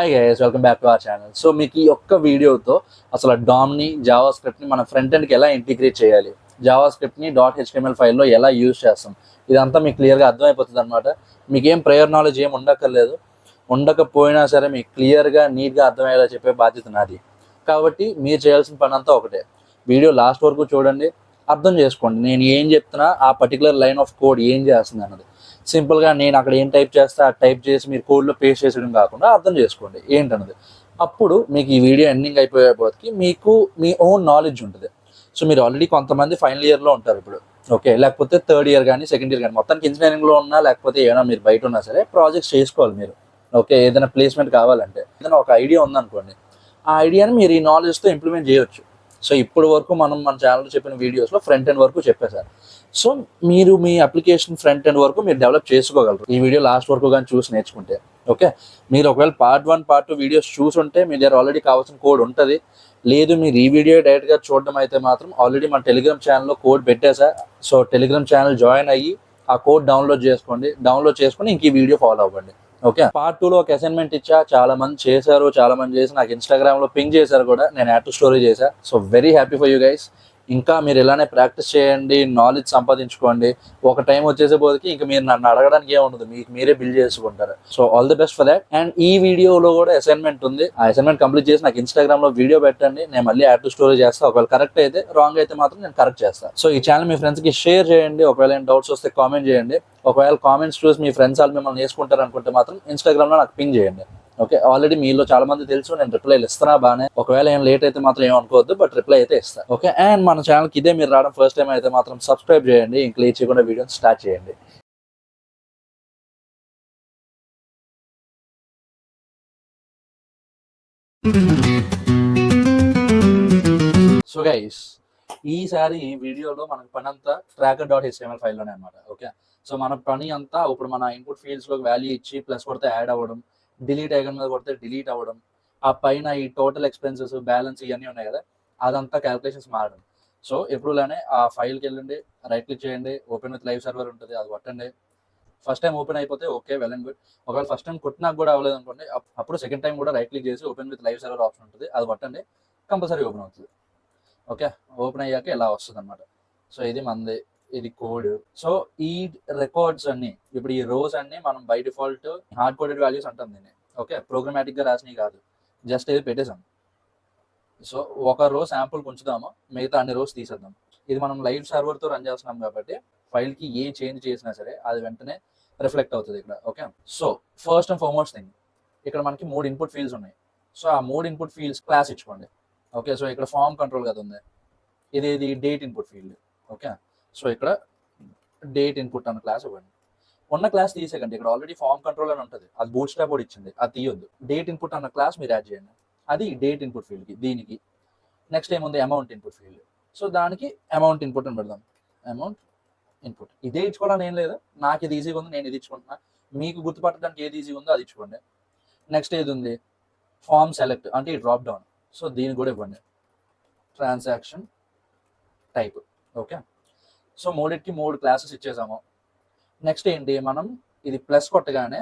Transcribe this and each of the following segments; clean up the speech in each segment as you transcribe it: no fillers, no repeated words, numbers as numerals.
Hi guys, welcome back to our channel. So మీకు ఈ ఒక్క వీడియోతో అసలు డామ్ని జావా స్క్రిప్ట్ని మన ఫ్రంట్ ఎండ్కి ఎలా ఇంటిగ్రేట్ చేయాలి, జావా స్క్రిప్ట్ని .html ఫైల్లో ఎలా యూజ్ చేస్తాం, ఇదంతా మీకు క్లియర్గా అర్థమైపోతుంది అనమాట. మీకు ఏం ప్రయర్ నాలెడ్జ్ ఏం ఉండక్కర్లేదు. ఉండకపోయినా సరే మీకు క్లియర్గా నీట్గా అర్థమయ్యేలా చెప్పే బాధ్యత నాది. కాబట్టి మీరు చేయాల్సిన పని అంతా ఒకటే, వీడియో లాస్ట్ వరకు చూడండి, అర్థం చేసుకోండి నేను ఏం చెప్తున్నా, ఆ పర్టికులర్ లైన్ ఆఫ్ కోడ్ ఏం చేస్తుంది అన్నది. సింపుల్గా నేను అక్కడ ఏం టైప్ చేస్తా ఆ టైప్ చేసి మీరు కోడ్లో పేస్ట్ చేసడం కాకుండా అర్థం చేసుకోండి ఏంటన్నది. అప్పుడు మీకు ఈ వీడియో ఎండింగ్ అయిపోయేపోతే మీకు మీ ఓన్ నాలెడ్జ్ ఉంటుంది. సో మీరు ఆల్రెడీ కొంతమంది ఫైనల్ ఇయర్లో ఉంటారు ఇప్పుడు, ఓకే, లేకపోతే థర్డ్ ఇయర్ కానీ సెకండ్ ఇయర్ కానీ, మొత్తానికి ఇంజనీరింగ్లో ఉన్నా లేకపోతే ఏమైనా మీరు బయట ఉన్నా సరే ప్రాజెక్ట్స్ చేసుకోవాలి మీరు. ఓకే, ఏదైనా ప్లేస్మెంట్ కావాలంటే ఏదైనా ఒక ఐడియా ఉందనుకోండి, ఆ ఐడియాని మీరు ఈ నాలెడ్జ్తో ఇంప్లిమెంట్ చేయొచ్చు. సో ఇప్పుడు వరకు మనం మన ఛానల్లో చెప్పిన వీడియోస్లో ఫ్రంట్ ఎండ్ వరకు చెప్పేశారు. సో మీరు మీ అప్లికేషన్ ఫ్రంట్ ఎండ్ వరకు మీరు డెవలప్ చేసుకోగలరు ఈ వీడియో లాస్ట్ వరకు కానీ చూసి నేర్చుకుంటే. ఓకే, మీరు ఒకవేళ పార్ట్ 1 పార్ట్ 2 వీడియోస్ చూసుంటే మీ దగ్గర ఆల్రెడీ కావాల్సిన కోడ్ ఉంటుంది. లేదు మీరు ఈ వీడియో డైరెక్ట్గా చూడడం అయితే మాత్రం ఆల్రెడీ మన టెలిగ్రామ్ ఛానల్లో కోడ్ పెట్టేసా. సో టెలిగ్రామ్ ఛానల్ జాయిన్ అయ్యి ఆ కోడ్ డౌన్లోడ్ చేసుకొని ఇంక ఈ వీడియో ఫాలో అవ్వండి. ఓకే, పార్ట్ 2లో ఒక అసైన్మెంట్ ఇచ్చా, చాలా మంది చేశారు, చాలా మంది చేసి నాకు ఇన్స్టాగ్రామ్లో పింగ్ చేశారు కూడా, నేను యాడ్ టు స్టోరీ చేశా. So very happy for you guys. ఇంకా మీరు ఇలానే ప్రాక్టీస్ చేయండి, నాలెడ్జ్ సంపాదించుకోండి. ఒక టైం వచ్చేసేపోతే ఇంకా మీరు నన్ను అడగడానికి ఏముండదు, మీకు మీరే బిల్డ్ చేసుకుంటారు. So all the best for that. And ఈ వీడియోలో కూడా అసైన్మెంట్ ఉంది, ఆ అసైన్మెంట్ కంప్లీట్ చేసి నాకు ఇన్స్టాగ్రామ్లో వీడియో పెట్టండి, నేను మళ్ళీ యాడ్ టు స్టోరీ చేస్తాను. ఒకవేళ కరెక్ట్ అయితే, రాంగ్ అయితే మాత్రం నేను కరెక్ట్ చేస్తాను. సో ఈ ఛానల్ మీ ఫ్రెండ్స్కి షేర్ చేయండి. ఒకవేళ ఏం డౌట్స్ వస్తే కామెంట్ చేయండి. ఒకవేళ కామెంట్స్ చూసి మీ ఫ్రెండ్స్ వాళ్ళు మిమ్మల్ని వేసుకుంటారు అనుకుంటే మాత్రం ఇన్స్టాగ్రామ్లో నాకు పింగ్ చేయండి. ఓకే, ఆల్రెడీ మీలో చాలా మంది తెలుసు, నేను రిప్లైలు ఇస్తున్నా బాగానే. ఒకవేళ ఏం లేట్ అయితే మాత్రం ఏమనుకోవద్దు, బట్ రిప్లై అయితే ఇస్తాను. ఓకే, అండ్ మన ఛానల్కి ఇదే మీరు రావడం ఫస్ట్ టైం అయితే మాత్రం సబ్స్క్రైబ్ చేయండి. ఇంక లేట్ చేయకుండా వీడియోని స్టార్ట్ చేయండి. సో గైస్, ఈసారి ఈ వీడియోలో మనకు పని అంతా tracker.html ఫైల్లోనే అనమాట. ఓకే, సో మన పని అంతా ఇప్పుడు మన ఇన్పుట్ ఫీల్డ్స్లోకి వాల్యూ ఇచ్చి ప్లస్ కొడితే యాడ్ అవ్వడం, డిలీట్ ఐకాన్ మీద కొడితే డిలీట్ అవ్వడం, ఆ పైన ఈ టోటల్ ఎక్స్పెన్సెస్ బ్యాలెన్స్ ఇవన్నీ ఉన్నాయి కదా, అదంతా క్యాలిక్యులేషన్స్ మారడం. సో ఎప్పుడులానే ఆ ఫైల్కి వెళ్ళండి, రైట్ క్లిక్ చేయండి, ఓపెన్ విత్ లైవ్ సర్వర్ ఉంటుంది, అది కొట్టండి. ఫస్ట్ టైం ఓపెన్ అయిపోతే ఓకే, వెల్ అండ్ గుడ్. ఒకవేళ ఫస్ట్ టైం కొట్టినాక కూడా అవ్వలేదు అనుకోండి, అప్పుడు సెకండ్ టైం కూడా రైట్ క్లిక్ చేసి open with live server option ఉంటుంది, అది కొట్టండి, కంపల్సరీ ఓపెన్ అవుతుంది. ఓకే, ఓపెన్ అయ్యాక ఇలా వస్తుంది అనమాట. సో ఇది మనది, ఇది కోడ్. సో ఈ రికార్డ్స్ అన్ని, ఇప్పుడు ఈ రోస్ అన్ని మనం by default hard coded values అంటాం దీన్ని. ఓకే, ప్రోగ్రామాటిక్గా రాసినవి కాదు, జస్ట్ ఇది పెట్టేసాం. సో ఒక రో శాంపుల్ ఉంచుదాము, మిగతా అన్ని రోస్ తీసేద్దాం. ఇది మనం లైవ్ సర్వర్తో రన్ చేస్తున్నాం కాబట్టి ఫైల్కి ఏ చేంజ్ చేసినా సరే అది వెంటనే రిఫ్లెక్ట్ అవుతుంది ఇక్కడ. Okay, so first and foremost thing, ఇక్కడ మనకి 3 ఇన్పుట్ ఫీల్డ్స్ ఉన్నాయి. సో ఆ 3 ఇన్పుట్ ఫీల్డ్స్ క్లాస్ ఇచ్చుకోండి. ఓకే, సో ఇక్కడ ఫార్మ్ కంట్రోల్ కదా ఉంది, ఇది date input field. Okay, so ఇక్కడ డేట్ ఇన్పుట్ అన్న క్లాస్ ఇవ్వండి. ఉన్న క్లాస్ తీసేకండి, ఇక్కడ ఆల్రెడీ ఫార్మ్ కంట్రోల్ అని ఉంటుంది, అది బూట్ స్ట్రాప్ కూడా ఇచ్చింది, అది తీయొద్దు. డేట్ ఇన్పుట్ అన్న క్లాస్ మీరు యాడ్ చేయండి, అది డేట్ ఇన్పుట్ ఫీల్డ్కి. దీనికి నెక్స్ట్ ఏముంది, అమౌంట్ ఇన్పుట్ ఫీల్డ్. సో దానికి అమౌంట్ ఇన్పుట్ అని పెడదాం, అమౌంట్ ఇన్పుట్. ఇదే ఇచ్చుకోవాలని ఏం లేదు, నాకు ఇది ఈజీగా ఉంది, నేను ఇది ఇచ్చుకుంటున్నా. మీకు గుర్తుపట్టడానికి ఏది ఈజీగా ఉందో అది ఇచ్చుకోండి. నెక్స్ట్ ఏది ఉంది, ఫార్మ్ సెలెక్ట్ అంటే ఈ డ్రాప్ డౌన్. సో దీనికి కూడా ఇవ్వండి, ట్రాన్సాక్షన్ టైప్. ఓకే, సో మూడింటికి 3 క్లాసెస్ ఇచ్చేసాము. నెక్స్ట్ ఏంటి, మనం ఇది ప్లస్ కొట్టగానే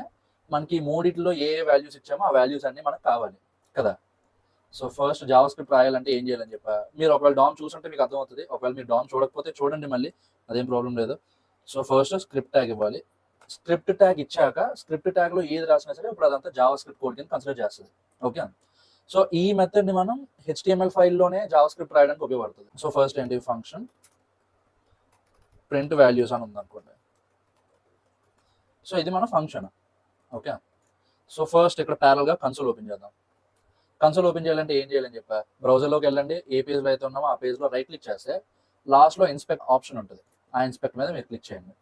మనకి మూడిట్లో ఏ వాల్యూస్ ఇచ్చామో ఆ వాల్యూస్ అన్ని మనకు కావాలి కదా. సో ఫస్ట్ జావా స్క్రిప్ట్ రాయాలంటే ఏం చేయాలని చెప్పా, మీరు ఒకవేళ డామ్ చూసుంటే మీకు అర్థమవుతుంది. ఒకవేళ మీరు డామ్ చూడకపోతే చూడండి మళ్ళీ, అదేం ప్రాబ్లం లేదు. సో ఫస్ట్ స్క్రిప్ట్ ట్యాగ్ ఇవ్వాలి. స్క్రిప్ట్ ట్యాగ్ ఇచ్చాక స్క్రిప్ట్ ట్యాగ్లో ఏది రాసినా సరే ఇప్పుడు అదంతా జావా స్క్రిప్ట్ కోడ్ కింద కన్సిడర్ చేస్తుంది. ఓకే, సో ఈ మెథడ్ని మనం HTML ఫైల్లోనే జావా స్క్రిప్ట్ రాయడానికి ఉపయోగపడుతుంది. సో ఫస్ట్ ఏంటి, ఫంక్షన్ ప్రింట్ వాల్యూస్ అని ఉందనుకోండి. సో ఇది మన ఫంక్షన్. ఓకే, సో ఫస్ట్ ఇక్కడ ప్యారల్గా కన్సోల్ ఓపెన్ చేద్దాం. కన్సోల్ ఓపెన్ చేయాలంటే ఏం చేయాలని చెప్పా, బ్రౌజర్లోకి వెళ్ళండి, ఏ పేజ్లో అయితే ఉన్నామో ఆ పేజ్లో రైట్ క్లిక్ చేస్తే లాస్ట్లో ఇన్స్పెక్ట్ ఆప్షన్ ఉంటుంది, ఆ ఇన్స్పెక్ట్ మీద మీరు క్లిక్ చేయండి.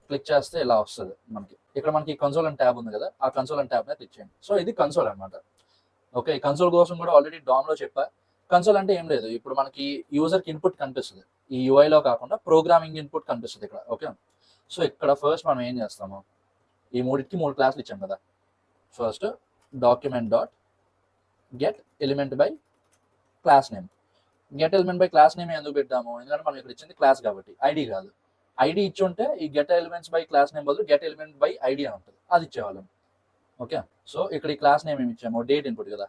క్లిక్ చేస్తే ఇలా వస్తుంది మనకి. ఇక్కడ మనకి కన్సోల్ అండ్ ట్యాబ్ ఉంది కదా, ఆ కన్సోల్ అండ్ ట్యాబ్ మీద క్లిక్ చేయండి. సో ఇది కన్సోల్ అనమాట. ఓకే, ఈ కన్సోల్ కోసం కూడా ఆల్రెడీ డామ్లో చెప్పా. కన్సోల్ అంటే ఏం లేదు, ఇప్పుడు మనకి యూజర్కి ఇన్పుట్ కనిపిస్తుంది, ఈ యూఐలో కాకుండా ప్రోగ్రామింగ్ ఇన్పుట్ కనిపిస్తుంది ఇక్కడ. ఓకే, సో ఇక్కడ ఫస్ట్ మనం ఏం చేస్తాము, ఈ మూడింటికి 3 క్లాసులు ఇచ్చాం కదా. First document dot get element by class name. Get element by class name ఎందుకు పెట్టాము, ఎందుకంటే మనం ఇక్కడ ఇచ్చింది క్లాస్ కాబట్టి, ఐడి కాదు. ఐడి ఇచ్చి ఉంటే ఈ get elements by class name బదులు గెట్ ఎలిమెంట్ బై ఐడి అని ఉంటుంది, అది ఇచ్చేవాళ్ళం. ఓకే. సో ఇక్కడ ఈ క్లాస్ నేమ్ ఏమి ఇచ్చాము, డేట్ ఇన్పుట్ కదా.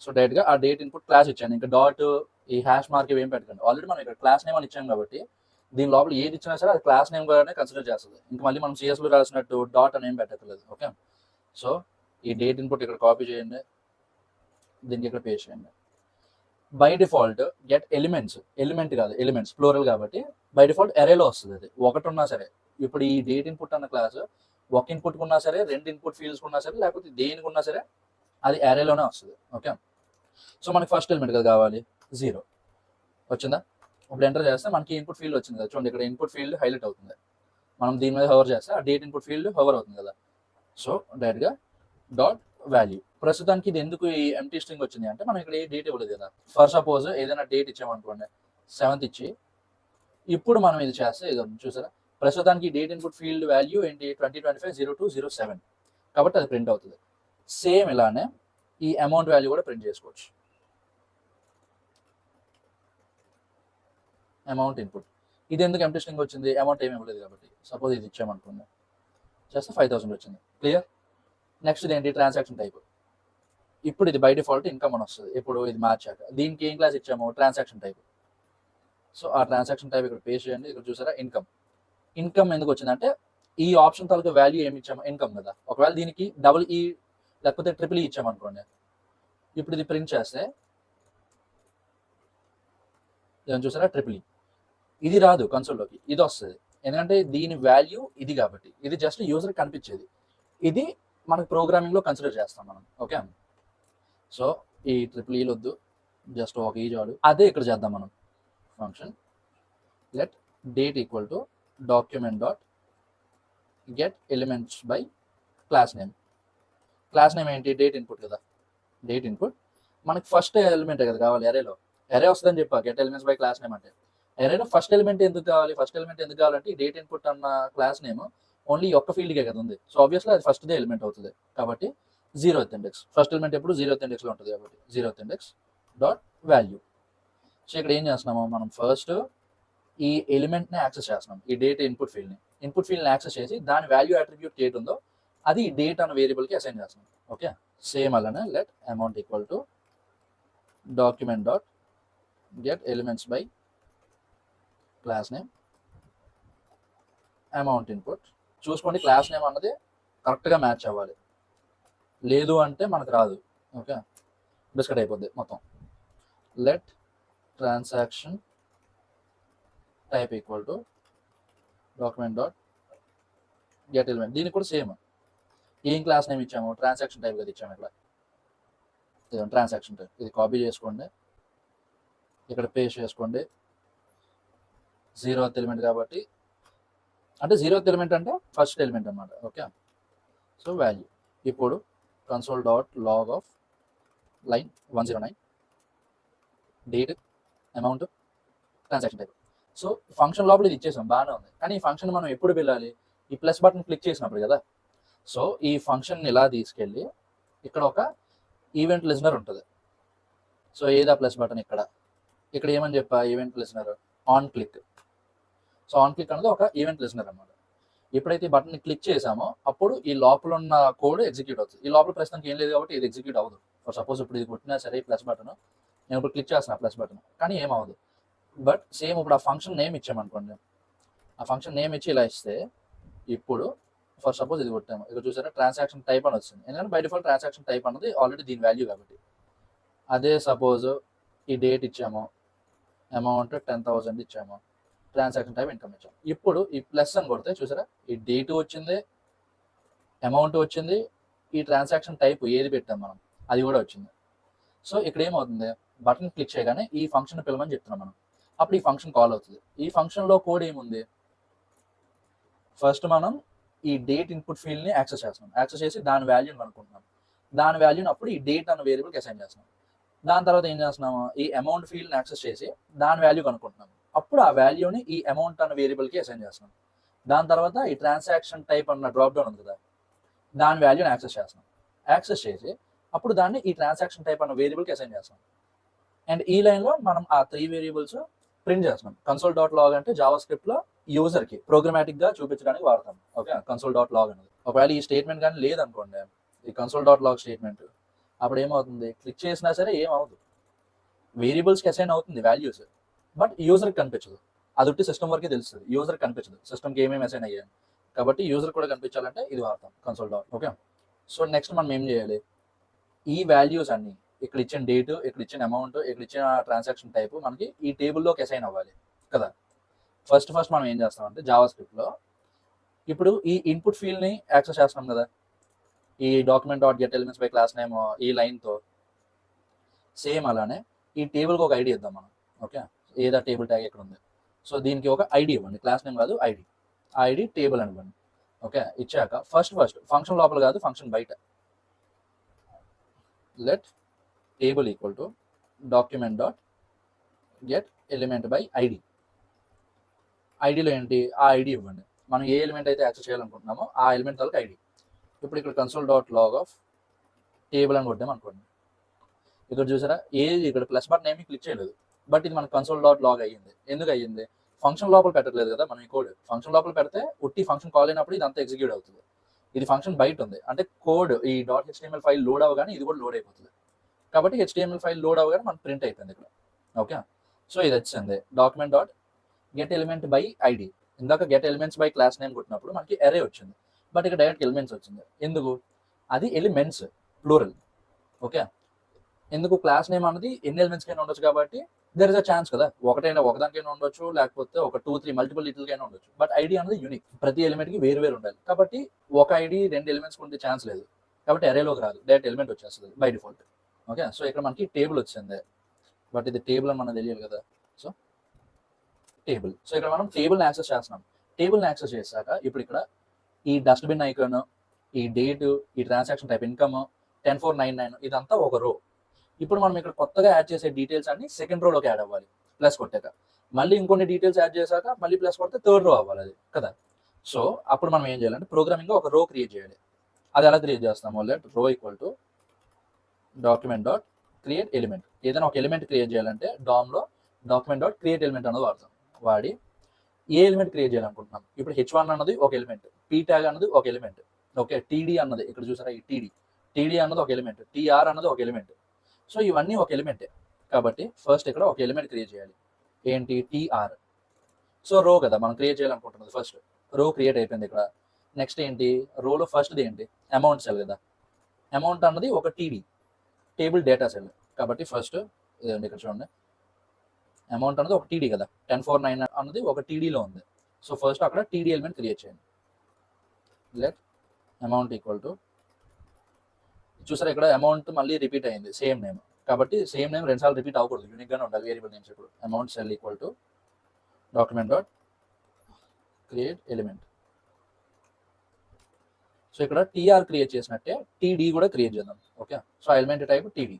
సో డైరెక్ట్గా ఆ డేట్ ఇన్పుట్ క్లాస్ ఇచ్చాను, ఇంకా డాట్ ఈ హ్యాష్ మార్క్ ఇవి ఏం పెట్టకండి. ఆల్రెడీ మనం ఇక్కడ క్లాస్ నేమ్ అని ఇచ్చాం కాబట్టి దీని లోపల ఏది ఇచ్చినా సరే అది క్లాస్ నేమ్ గానే కన్సిడర్ చేస్తుంది. ఇంకా మళ్ళీ మనం సిఎస్లో రాసినట్టు డాట్ అని ఏం పెట్టలేదు. ఓకే. సో ఈ డేట్ ఇన్పుట్ ఇక్కడ కాపీ చేయండి, దీనికి ఇక్కడ పేస్ట్ చేయండి. By default get elements, element కాదు ఎలిమెంట్స్ ప్లూరల్ కాబట్టి బై డిఫాల్ట్ ఎరేలో వస్తుంది. అది ఒకటి ఉన్నా సరే, ఇప్పుడు ఈ డేట్ ఇన్పుట్ అన్న క్లాస్ ఒక ఇన్పుట్ ఉన్నా సరే, రెండు ఇన్పుట్ ఫీల్డ్స్ ఉన్నా సరే, లేకపోతే దేనికి ఉన్నా సరే అది అరేలోనే వస్తుంది. ఓకే. సో మనకి ఫస్ట్ ఎలిమెంట్ కదా కావాలి, 0 వచ్చిందా. ఇప్పుడు ఎంటర్ చేస్తే మనకి ఇన్పుట్ ఫీల్డ్ వచ్చింది కదా, చూడండి ఇక్కడ ఇన్పుట్ ఫీల్డ్ హైలైట్ అవుతుంది. మనం దీని మీద హవర్ చేస్తే ఆ డేట్ ఇన్పుట్ ఫీల్డ్ హవర్ అవుతుంది కదా. సో డైరెక్ట్గా డాట్ వాల్యూ. ప్రస్తుతానికి ఇది ఎందుకు ఈ ఎంటీ స్ట్రింగ్ వచ్చింది అంటే మనం ఇక్కడ ఏ డేట్ ఇవ్వలేదు కదా. ఫర్ సపోజ్ ఏదైనా డేట్ ఇచ్చామనుకోండి, 7th ఇచ్చి ఇప్పుడు మనం ఇది చేస్తే ఇది చూసారా, ప్రస్తుతానికి డేట్ ఇన్పుట్ ఫీల్డ్ వాల్యూ ఏంటి 2025-02-07 కాబట్టి అది ప్రింట్ అవుతుంది. సేమ్ ఇలానే ఈ అమౌంట్ వాల్యూ కూడా ప్రింట్ చేసుకోవచ్చు. అమౌంట్ ఇన్పుట్ ఇది ఎందుకు ఎంటీ స్ట్రింగ్ వచ్చింది, అమౌంట్ ఏమి ఇవ్వలేదు కాబట్టి. సపోజ్ ఇది ఇచ్చామనుకోండి, చేస్తే 5000 వచ్చింది. క్లియర్. నెక్స్ట్ ఇది ఏంటి, ట్రాన్సాక్షన్ టైప్. ఇప్పుడు ఇది బై డిఫాల్ట్ ఇన్కమ్ అని వస్తుంది. ఇప్పుడు ఇది మార్చాక దీనికి ఏం క్లాస్ ఇచ్చాము, ట్రాన్సాక్షన్ టైప్. సో ఆ ట్రాన్సాక్షన్ టైప్ ఇక్కడ పేస్ట్ చేయండి. ఇక్కడ చూసారా ఇన్కమ్. ఇన్కమ్ ఎందుకు వచ్చిందంటే ఈ ఆప్షన్ తాలూకా వాల్యూ ఏమి ఇచ్చాము, ఇన్కమ్ కదా. ఒకవేళ దీనికి డబుల్ ఈ లేకపోతే ట్రిపుల్ ఈ ఇచ్చామనుకోండి, ఇప్పుడు ఇది ప్రింట్ చేస్తే చూసారా ట్రిపుల్ ఈ, ఇది రాదు కన్సోల్లోకి, ఇది వస్తుంది. ఎందుకంటే దీని వాల్యూ ఇది కాబట్టి, ఇది జస్ట్ యూజర్ కనిపించేది, ఇది మనకు ప్రోగ్రామింగ్లో కన్సిడర్ చేస్తాం మనం. ఓకే. సో ఈ ట్రిపుల్ ఈలు వద్దు, జస్ట్ ఒక ఈ చాలు. అదే ఇక్కడ చేద్దాం మనం. Function let date equal to document dot get elements by class name. Class name ఏంటి, డేట్ ఇన్పుట్ కదా. డేట్ ఇన్పుట్ మనకి ఫస్ట్ ఎలిమెంటే కదా కావాలి అరేలో. అరే వస్తుందని చెప్పా get elements by class name అంటే. అరేలో ఫస్ట్ ఎలిమెంట్ ఎందుకు కావాలి, ఫస్ట్ ఎలిమెంట్ ఎందుకు కావాలంటే ఈ డేట్ ఇన్పుట్ అన్న క్లాస్ నేమ్ ఓన్లీ ఒక్క ఫీల్డ్కే కదా ఉంది. సో ఆబ్వియస్లీ అది ఫస్ట్దే ఎలిమెంట్ అవుతుంది కాబట్టి 0th ఇండెక్స్. ఫస్ట్ ఎలిమెంట్ ఎప్పుడు 0th ఇండెక్స్లో ఉంటుంది కాబట్టి 0th index dot value. So ఇక్కడ ఏం చేస్తున్నాము మనం, ఫస్ట్ ఈ ఎలిమెంట్ని యాక్సెస్ చేస్తున్నాం, ఈ డేట్ ఇన్పుట్ ఫీల్డ్ని. ఇన్పుట్ ఫీల్డ్ని యాక్సెస్ చేసి దాని వాల్యూ అట్రిబ్యూట్ డేట్ ఉందో అది డేట్ అన్న వేరియబుల్కి అసైన్ చేస్తున్నాం. ఓకే. సేమ్ అలానే let amount equal to document dot get elements by class name amount input. చూసుకోండి క్లాస్ నేమ్ అన్నది కరెక్ట్గా మ్యాచ్ అవ్వాలి, లేదు అంటే మనకు రాదు. ఓకే. బిస్కెట్ అయిపోద్ది మొత్తం. Let transaction type equal to document dot get element. దీనికి కూడా సేమ్ ఏం క్లాస్ నేమ్ ఇచ్చాము, ట్రాన్సాక్షన్ టైప్ కదా ఇచ్చాము. ఇక్కడ ట్రాన్సాక్షన్ టైప్, ఇది కాపీ చేసుకోండి, ఇక్కడ పేస్ట్ చేసుకోండి. 0th ఎలిమెంట్ కాబట్టి, అంటే 0th ఎలిమెంట్ అంటే ఫస్ట్ ఎలిమెంట్ అన్నమాట. ఓకే. సో వాల్యూ ఇప్పుడు console dot log of line 109 date amount transaction type. So function లోపల ఇది ఇచ్చేసాం, బాగానే ఉంది. కానీ ఈ ఫంక్షన్ మనం ఎప్పుడు వెళ్ళాలి, ఈ ప్లస్ బటన్ క్లిక్ చేసినప్పుడు కదా. సో ఈ ఫంక్షన్ ఇలా తీసుకెళ్ళి ఇక్కడ ఒక ఈవెంట్ లిజనర్ ఉంటుంది. సో ఏదా ప్లస్ బటన్ ఇక్కడ ఏమని చెప్పా, event listener on click. So on click అనేది ఒక ఈవెంట్ లిజనర్ అనమాట. ఎప్పుడైతే ఈ బటన్ని క్లిక్ చేసామో అప్పుడు ఈ లోపల ఉన్న కోడ్ ఎగ్జిక్యూట్ అవుతుంది. ఈ లోపల ప్రస్తుతానికి ఏం లేదు కాబట్టి ఇది ఎగ్జిక్యూట్ అవ్వదు. ఫర్ సపోజ్ ఇప్పుడు ఇది కొట్టినా సరే ప్లస్ బటన్, నేను ఇప్పుడు క్లిక్ చేస్తున్నా ప్లస్ బటన్, కానీ ఏమవ్వదు. బట్ సేమ్ ఇప్పుడు ఆ ఫంక్షన్ నేమ్ ఇచ్చామనుకోండి, ఆ ఫంక్షన్ నేమ్ ఇచ్చి ఇలా ఇస్తే ఇప్పుడు ఫర్ సపోజ్ ఇది కొట్టాము, ఇక్కడ చూసారా ట్రాన్సాక్షన్ టైప్ అని వచ్చింది. ఎందుకంటే బై డిఫాల్ట్ ట్రాన్సాక్షన్ టైప్ అన్నది ఆల్రెడీ దీని వాల్యూ కాబట్టి. అదే సపోజ్ ఈ డేట్ ఇచ్చాము, అమౌంట్ 10,000 ఇచ్చాము, ట్రాన్సాక్షన్ టైప్ ఇన్కమ్ ఇచ్చాము. ఇప్పుడు ఈ ప్లస్ అని కొడితే చూసారా ఈ డేట్ వచ్చింది, అమౌంట్ వచ్చింది, ఈ ట్రాన్సాక్షన్ టైప్ ఏది పెట్టాం మనం అది కూడా వచ్చింది. సో ఇక్కడ ఏమవుతుంది, బటన్ క్లిక్ చేయగానే ఈ ఫంక్షన్ పిలవమని చెప్తున్నాం మనం. అప్పుడు ఈ ఫంక్షన్ కాల్ అవుతుంది. ఈ ఫంక్షన్లో కోడ్ ఏముంది, ఫస్ట్ మనం ఈ డేట్ ఇన్పుట్ ఫీల్డ్ని యాక్సెస్ చేస్తున్నాం, యాక్సెస్ చేసి దాని వాల్యూని కనుక్కుంటున్నాం. దాని వాల్యూని అప్పుడు ఈ డేట్ అన్న వేరియబుల్కి అసైన్ చేస్తున్నాం. దాని తర్వాత ఏం చేస్తున్నాము, ఈ అమౌంట్ ఫీల్డ్ని యాక్సెస్ చేసి దాని వాల్యూ కనుక్కుంటున్నాం. అప్పుడు ఆ వాల్యూని ఈ అమౌంట్ అన్న వేరియబుల్కి అసైన్ చేస్తున్నాం. దాని తర్వాత ఈ ట్రాన్సాక్షన్ టైప్ అన్న డ్రాప్ డౌన్ ఉంది కదా, దాని వాల్యూని యాక్సెస్ చేస్తున్నాం. యాక్సెస్ చేసి అప్పుడు దాన్ని ఈ ట్రాన్సాక్షన్ టైప్ అన్న వేరియబుల్కి అసైన్ చేస్తున్నాం. అండ్ ఈ లైన్లో మనం ఆ 3 వేరియబుల్స్ ప్రింట్ చేస్తున్నాం. కన్సోల్ డాట్ లాగ్ అంటే జావా స్క్రిప్ట్లో యూజర్కి ప్రోగ్రామాటిక్గా చూపించడానికి వాడతాం. ఓకే. కన్సోల్ డాట్ లాగ్ అనేది ఒకవేళ ఈ స్టేట్మెంట్ కానీ లేదనుకోండి, ఈ కన్సోల్ డాట్ లాగ్ స్టేట్మెంట్, అప్పుడు ఏమవుతుంది, క్లిక్ చేసినా సరే ఏమవుతుంది, వేరియబుల్స్కి అసైన్ అవుతుంది వాల్యూస్, బట్ యూజర్కి కనిపించదు. అది ఒకటి సిస్టమ్ వరకే తెలుస్తుంది, యూజర్కి కనిపించదు సిస్టమ్కి ఏమేమి అసైన్ అయ్యాయి. కాబట్టి యూజర్ కూడా కనిపించాలంటే ఇది వాడతాం console dot. Okay, so next మనం ఏం చేయాలి, ఈ వాల్యూస్ అన్ని ఇక్కడ ఇచ్చిన డేట్, ఇక్కడ ఇచ్చిన అమౌంట్, ఇక్కడ ఇచ్చిన ట్రాన్సాక్షన్ టైప్ మనకి ఈ టేబుల్లోకి అసైన్ అవ్వాలి కదా. ఫస్ట్ మనం ఏం చేస్తామంటే జావా స్క్రిప్ట్లో ఇప్పుడు ఈ ఇన్పుట్ ఫీల్డ్ని యాక్సెస్ చేస్తున్నాం కదా, ఈ document dot get elements by class name ఈ లైన్తో సేమ్ అలానే ఈ టేబుల్కి ఒక ఐడి ఇద్దాం మనం. ఓకే, ఏదో టేబుల్ ట్యాగ్ ఎక్కడ ఉంది, సో దీనికి ఒక ఐడి ఇవ్వండి, క్లాస్ నేమ్ కాదు ఐడి, ఆ ఐడి టేబుల్ అనివ్వండి. ఓకే, ఇచ్చాక ఫస్ట్ ఫంక్షన్ లోపల కాదు ఫంక్షన్ బయట let table equal to document dot get element by ID. ఐడిలో ఏంటి, ఆ ఐడి ఇవ్వండి, మనం ఏ ఎలిమెంట్ అయితే యాక్సెస్ చేయాలనుకుంటున్నామో ఆ ఎలిమెంట్ తాలూకు ఐడి. ఇప్పుడు ఇక్కడ console dot log of table అని కొట్టాం అనుకోండి, ఇక్కడ చూసారా ఇక్కడ ప్లస్ బటన్ ఏమీ క్లిక్ చేయలేదు, బట్ ఇది మన కన్సోల్ డాట్ లాగ్ అయ్యింది. ఎందుకు అయ్యింది, ఫంక్షన్ లోపల పెట్టలేదు కదా మనం ఈ కోడ్. ఫంక్షన్ లోపల పెడితే ఉట్టి ఫంక్షన్ కాల్ అయినప్పుడు ఇదంతా ఎగ్జిక్యూట్ అవుతుంది, ఇది ఫంక్షన్ బయట ఉంది అంటే కోడ్ ఈ డాట్ హెచ్టిఎంఎల్ ఫైల్ లోడ్ అవ్వగానే ఇది కూడా లోడ్ అయిపోతుంది. కాబట్టి హెచ్టిఎంఎల్ ఫైల్ లోడ్ అవ్వగానే మనకు ప్రింట్ అయిపోయింది ఇక్కడ. ఓకే, సో ఇది వచ్చింది document dot get element by ID. ఇందాక get elements by class name కొట్టినప్పుడు మనకి ఎరే వచ్చింది, బట్ ఇక్కడ డైరెక్ట్ ఎలిమెంట్స్ వచ్చింది. ఎందుకు, అది ఎలిమెంట్స్ ప్లూరల్. ఓకే, ఎందుకు, క్లాస్ నేమ్ అనేది ఎన్ని ఎలిమెంట్స్ కైనా ఉండొచ్చు కాబట్టి దర్ ఇస్ అ ఛాన్స్ కదా, ఒకదానికైనా ఉండొచ్చు, లేకపోతే ఒక 2-3 మల్టిపుల్ లిటిల్కైనా ఉండొచ్చు, బట్ ఐడి అనేది యూనిక్, ప్రతి ఎలిమెంట్కి వేరు ఉండాలి. కాబట్టి ఒక ఐడి 2 ఎలిమెంట్స్ ఉండే ఛాన్స్ లేదు, కాబట్టి అరేలోకి రాదు, డైరెక్ట్ ఎలిమెంట్ వచ్చేస్తుంది బై డిఫాల్ట్. ఓకే, సో ఇక్కడ మనకి టేబుల్ వచ్చింది, బట్ ఇది టేబుల్ అని మనకు తెలియదు కదా, సో టేబుల్. సో ఇక్కడ మనం టేబుల్ని యాక్సెస్ చేస్తున్నాం. టేబుల్ని యాక్సెస్ చేశాక ఇప్పుడు ఇక్కడ ఈ డస్ట్బిన్ ఐకాన్, ఈ డేట్, ఈ ట్రాన్సాక్షన్ టైప్ ఇన్కమ్ 10499 ఇదంతా ఒక రో. ఇప్పుడు మనం ఇక్కడ కొత్తగా యాడ్ చేసే డీటెయిల్స్ అన్ని సెకండ్ రోలోకి యాడ్ అవ్వాలి ప్లస్ కొట్టాక, మళ్ళీ ఇంకొన్ని డీటెయిల్స్ యాడ్ చేశాక మళ్ళీ ప్లస్ కొడితే థర్డ్ రో అవ్వాలి అది కదా. సో అప్పుడు మనం ఏం చేయాలంటే ప్రోగ్రామింగ్గా ఒక రో క్రియేట్ చేయాలి. అది ఎలా క్రియేట్ చేస్తాము, లెట్ రో equal to document dot create element. ఏదైనా ఒక ఎలిమెంట్ క్రియేట్ చేయాలంటే డామ్లో డాక్యుమెంట్ డాట్ క్రియేట్ ఎలిమెంట్ అన్నది వాడతాం. వాడి ఏ ఎలిమెంట్ క్రియేట్ చేయాలనుకుంటున్నాం, ఇప్పుడు H1 అన్నది ఒక ఎలిమెంట్, పీ ట్యాగ్ అన్నది ఒక ఎలిమెంట్, ఓకే, టీడీ అన్నది ఇక్కడ చూసారా ఈ టీడీ అన్నది ఒక ఎలిమెంట్, టీఆర్ అన్నది ఒక ఎలిమెంట్. సో ఇవన్నీ ఒక ఎలిమెంటే కాబట్టి ఫస్ట్ ఇక్కడ ఒక ఎలిమెంట్ క్రియేట్ చేయాలి, ఏంటి, టీఆర్. సో రో కదా మనం క్రియేట్ చేయాలనుకుంటున్నది, ఫస్ట్ రో క్రియేట్ అయిపోయింది ఇక్కడ. నెక్స్ట్ ఏంటి, రోలో ఫస్ట్ది ఏంటి, అమౌంట్ సెల్ కదా, అమౌంట్ అన్నది ఒక టీడీ, టేబుల్ డేటా సెల్. కాబట్టి ఫస్ట్ ఇదండి ఇక్కడ చూడండి, అమౌంట్ అన్నది ఒక టీడీ కదా, 10499 అన్నది ఒక టీడీలో ఉంది. సో ఫస్ట్ అక్కడ టీడీ ఎలిమెంట్ క్రియేట్ చేయండి. లెట్ అమౌంట్ ఈక్వల్ టు, చూసారా ఇక్కడ అమౌంట్ మళ్ళీ రిపీట్ అయింది సేమ్ నేమ్, కాబట్టి సేమ్ నేమ్ రెండుసార్లు రిపీట్ అవ్వకూడదు, యూనిక్గానే ఉండాలి వేరియబుల్ నేమ్స్. ఇప్పుడు amount cell equal to document dot create element. So ఇక్కడ టీఆర్ క్రియేట్ చేసినట్టే టీడీ కూడా క్రియేట్ చేద్దాం. Okay, so element type TD,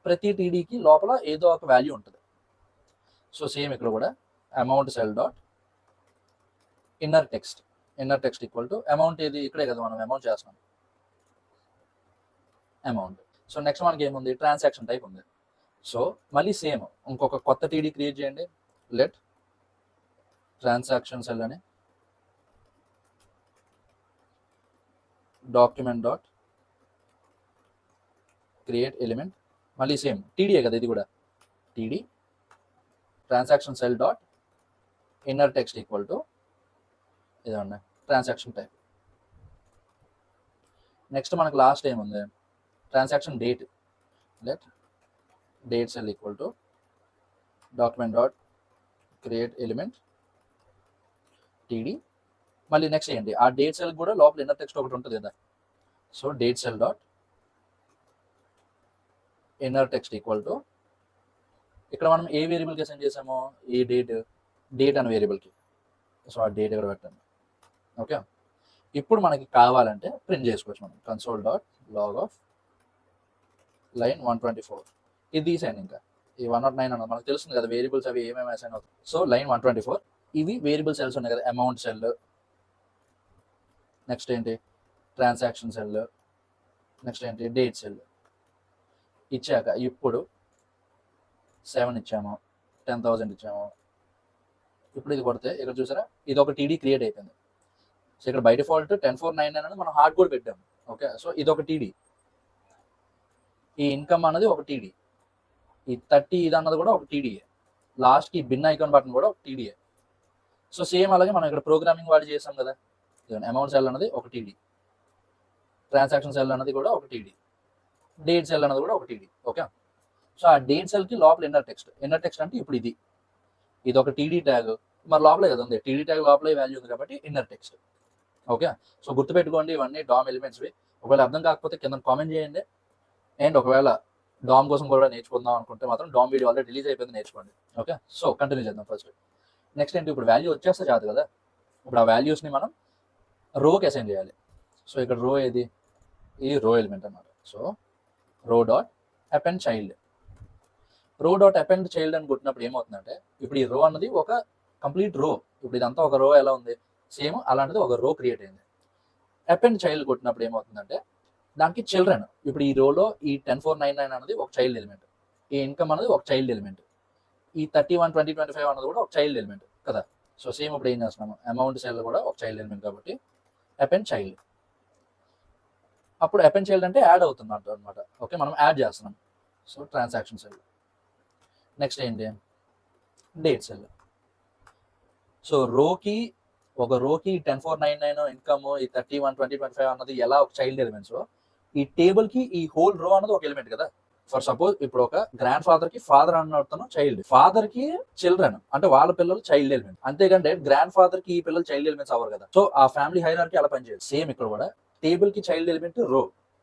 ప్రతి టీడీకి లోపల ఏదో ఒక వాల్యూ ఉంటుంది. సో సేమ్ ఇక్కడ కూడా amount cell dot inner text equal to amount, ఏది ఇక్కడే కదా మనం అమౌంట్ చేస్తున్నాం అమౌంట్. సో నెక్స్ట్ మనకి ఏముంది, ట్రాన్సాక్షన్ టైప్ ఉంది. సో మళ్ళీ సేమ్ ఇంకొక కొత్త టీడీ క్రియేట్ చేయండి, లెట్ ట్రాన్సాక్షన్ సెల్ అని డాక్యుమెంట్ డాట్ క్రియేట్ ఎలిమెంట్, మళ్ళీ సేమ్ టీడీయే కదా ఇది కూడా, TD transaction cell dot inner text equal to ఇదండి ట్రాన్సాక్షన్ టైప్. నెక్స్ట్ మనకు లాస్ట్ ఏముంది, transaction date, let date cell equal to document dot create element TD. మళ్ళీ next ఏంటి, ఆ డేట్ సెల్ కూడా లోపల ఇన్నర్ టెక్స్ట్ ఒకటి ఉంటుంది కదా, so date cell dot inner text equal to, ఇక్కడ మనం ఏ వేరియబుల్కి అసైన్ చేసామో ఈ డేట్ అనే వేరియబుల్కి, సో ఆ డేట్ ఇక్కడ పెట్టండి. ఓకే, ఇప్పుడు మనకి కావాలంటే ప్రింట్ చేసుకోవచ్చు మనం, console dot log of line 124 ఇది తీసేయండి. ఇంకా ఈ 109 అన్నది మనకు తెలుస్తుంది కదా వేరియబుల్స్ అవి ఏమేమి అసైన్ అవుతాయి. సో లైన్ 124 ఇవి వేరియబుల్ సెల్స్ ఉన్నాయి కదా, అమౌంట్ సెల్, నెక్స్ట్ ఏంటి ట్రాన్సాక్షన్ సెల్, నెక్స్ట్ ఏంటి డేట్ సెల్ ఇచ్చాక ఇప్పుడు 7 ఇచ్చాము, 10,000 ఇచ్చాము. ఇప్పుడు ఇది కొడితే ఇక్కడ చూసారా ఇది ఒక టీడీ క్రియేట్ అయిపోయింది. సో ఇక్కడ బై డిఫాల్ట్ 10499 అనేది మనం హార్డ్ కోడ్ పెట్టాము, ఓకే, సో ఇది ఒక టీడీ, ఈ ఇన్కమ్ అన్నది ఒక టీడీ, ఈ 30 ఇది అన్నది కూడా ఒక టీడీఏ, లాస్ట్కి బిన్ ఐకాన్ బటన్ కూడా ఒక టీడీఏ. సో సేమ్ అలాగే మనం ఇక్కడ ప్రోగ్రామింగ్ వాడి చేసాం కదా, అమౌంట్ సెల్ అన్నది ఒక టీడీ, ట్రాన్సాక్షన్ సెల్ అన్నది కూడా ఒక టీడీ, డేట్ సెల్ అన్నది కూడా ఒక టీడీ. ఓకే, సో ఆ డేట్ సెల్కి లోపల ఇన్నర్ టెక్స్ట్ అంటే ఇప్పుడు ఇది ఒక టీడీ ట్యాగ్, మరి లోపలే కదా ఉంది, టీడీ ట్యాగ్ లోపలే వాల్యూ ఉంది కాబట్టి ఇన్నర్ టెక్స్ట్. ఓకే, సో గుర్తుపెట్టుకోండి ఇవన్నీ డామ్ ఎలిమెంట్స్వి. ఒకవేళ అర్థం కాకపోతే కింద కామెంట్ చేయండి. అండ్ ఒకవేళ డామ్ కోసం కూడా నేర్చుకుందాం అనుకుంటే మాత్రం డామ్ వీడియో ఆల్రెడీ రిలీజ్ అయిపోయింది, నేర్చుకోండి. ఓకే, సో కంటిన్యూ చేద్దాం. ఫస్ట్ నెక్స్ట్ ఏంటి, ఇప్పుడు వాల్యూ వచ్చేస్తే చాలు కదా, ఇప్పుడు ఆ వాల్యూస్ని మనం రోకి అసైన్ చేయాలి. సో ఇక్కడ రో ఏది, ఈ రో ఎలిమెంట్ అన్నమాట. సో రో డాట్ అపెండ్ చైల్డ్, రో డాట్ అపెండ్ చైల్డ్ అని కొట్టినప్పుడు ఏమవుతుందంటే ఇప్పుడు ఈ రో అన్నది ఒక కంప్లీట్ రో, ఇప్పుడు ఇదంతా ఒక రో ఎలా ఉంది సేమ్ అలాంటిది ఒక రో క్రియేట్ అయింది. అపెండ్ చైల్డ్ కొట్టినప్పుడు ఏమవుతుందంటే దానికి చిల్డ్రన్, ఇప్పుడు ఈ రోలో ఈ 10499 అనేది ఒక చైల్డ్ ఎలిమెంట్, ఈ ఇన్కమ్ అనేది ఒక చైల్డ్ ఎలిమెంట్, ఈ 31 20 25 అన్నది కూడా ఒక చైల్డ్ ఎలిమెంట్ కదా. సో సేమ్ ఇప్పుడు ఏం చేస్తున్నాము, అమౌంట్ సెల్ కూడా ఒక చైల్డ్ ఎలిమెంట్ కాబట్టి అపెండ్ చైల్డ్. అప్పుడు అపెండ్ చైల్డ్ అంటే యాడ్ అవుతుంది అనమాట. ఓకే, మనం యాడ్ చేస్తున్నాం. So transaction cell. నెక్స్ట్ ఏంటి, డేట్ సెల్. సో ఒక రోకి 10499 ఇన్కమ్, ఈ 31 20 25 అన్నది ఎలా ఒక చైల్డ్ ఎలిమెంట్స్, ఈ టేబుల్ కి ఈ హోల్ రో అన్నది ఒక ఎలిమెంట్ కదా. ఫర్ సపోజ్ ఇప్పుడు ఒక గ్రాండ్ ఫాదర్ కి ఫాదర్ అన్నతను చైల్డ్, ఫాదర్ కి చిల్డ్రన్ అంటే వాళ్ళ పిల్లలు చైల్డ్ ఎలిమెంట్, అంతేకంటే గ్రాండ్ ఫాదర్ కి ఈ పిల్లలు చైల్డ్ ఎలిమెంట్స్ అవ్వరు కదా. సో ఆ ఫ్యామిలీ హైరార్కీ అలా పనిచేయదు. సేమ్ ఇక్కడ కూడా టేబుల్ కి చైల్డ్ ఎలిమెంట్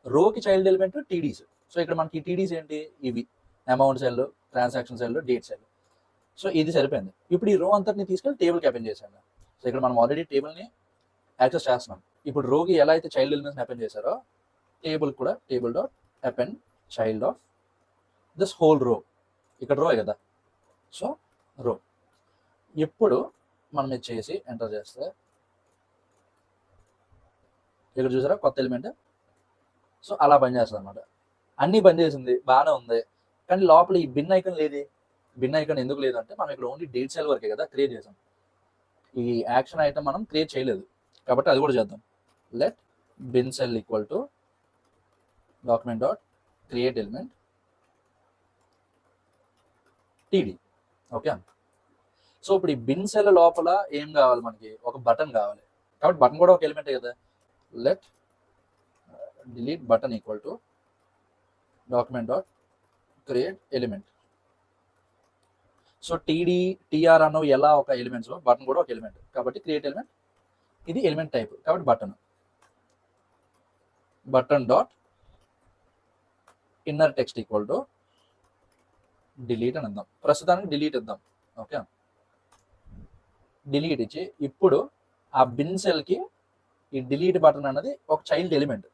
రోకి చైల్డ్ ఎలిమెంట్ టీడీస్. సో ఇక్కడ మనకి టీడీస్ ఏంటి, ఇవి amount cell, transaction cell, date cell. So ఇది సరిపోయింది. ఇప్పుడు ఈ రో అంతటిని తీసుకెళ్ళి టేబుల్కి అపెండ్ చేశాను. సో ఇక్కడ మనం ఆల్రెడీ టేబుల్ని యాక్సెస్ చేస్తున్నాం. ఇప్పుడు రోకి ఎలా అయితే చైల్డ్ ఎలిమెంట్స్ని అపెండ్ చేశారో టేబుల్ కూడా table dot append child of this whole రో, ఇక్కడ రో కదా. సో రో ఇప్పుడు మనం ఇది చేసి ఎంటర్ చేస్తే ఇక్కడ చూసారా కొత్త ఎలిమెంట్. సో అలా పనిచేస్తుంది అనమాట. అన్నీ పనిచేసింది, బాగానే ఉంది, కానీ లోపల ఈ బిన్ ఐకన్ లేదు. బిన్ ఐకన్ ఎందుకు లేదంటే మనం ఇక్కడ ఓన్లీ డేట్ సెల్ వరకే కదా క్రియేట్ చేసాం, ఈ యాక్షన్ ఐటమ్ మనం క్రియేట్ చేయలేదు కాబట్టి అది కూడా చేద్దాం. Let bin cell equal to document dot create element TD. Okay, so ఇప్పుడు ఈ బిన్ సెల్ లోపల ఏం కావాలి, మనకి ఒక బటన్ కావాలి కాబట్టి బటన్ కూడా ఒక ఎలిమెంటే కదా. Let delete button equal to document dot create element. So TD TR అన్నవి ఎలా ఒక ఎలిమెంట్స్, బటన్ కూడా ఒక ఎలిమెంట్ కాబట్టి క్రియేట్ ఎలిమెంట్, ఇది ఎలిమెంట్ టైప్ కాబట్టి button dot inner text equal to delete అని అందాం. ప్రస్తుతానికి డిలీట్ ఇద్దాం. ఓకే, డిలీట్ ఇచ్చి ఇప్పుడు ఆ బిన్ సెల్కి ఈ డిలీట్ బటన్ అన్నది ఒక చైల్డ్ ఎలిమెంట్.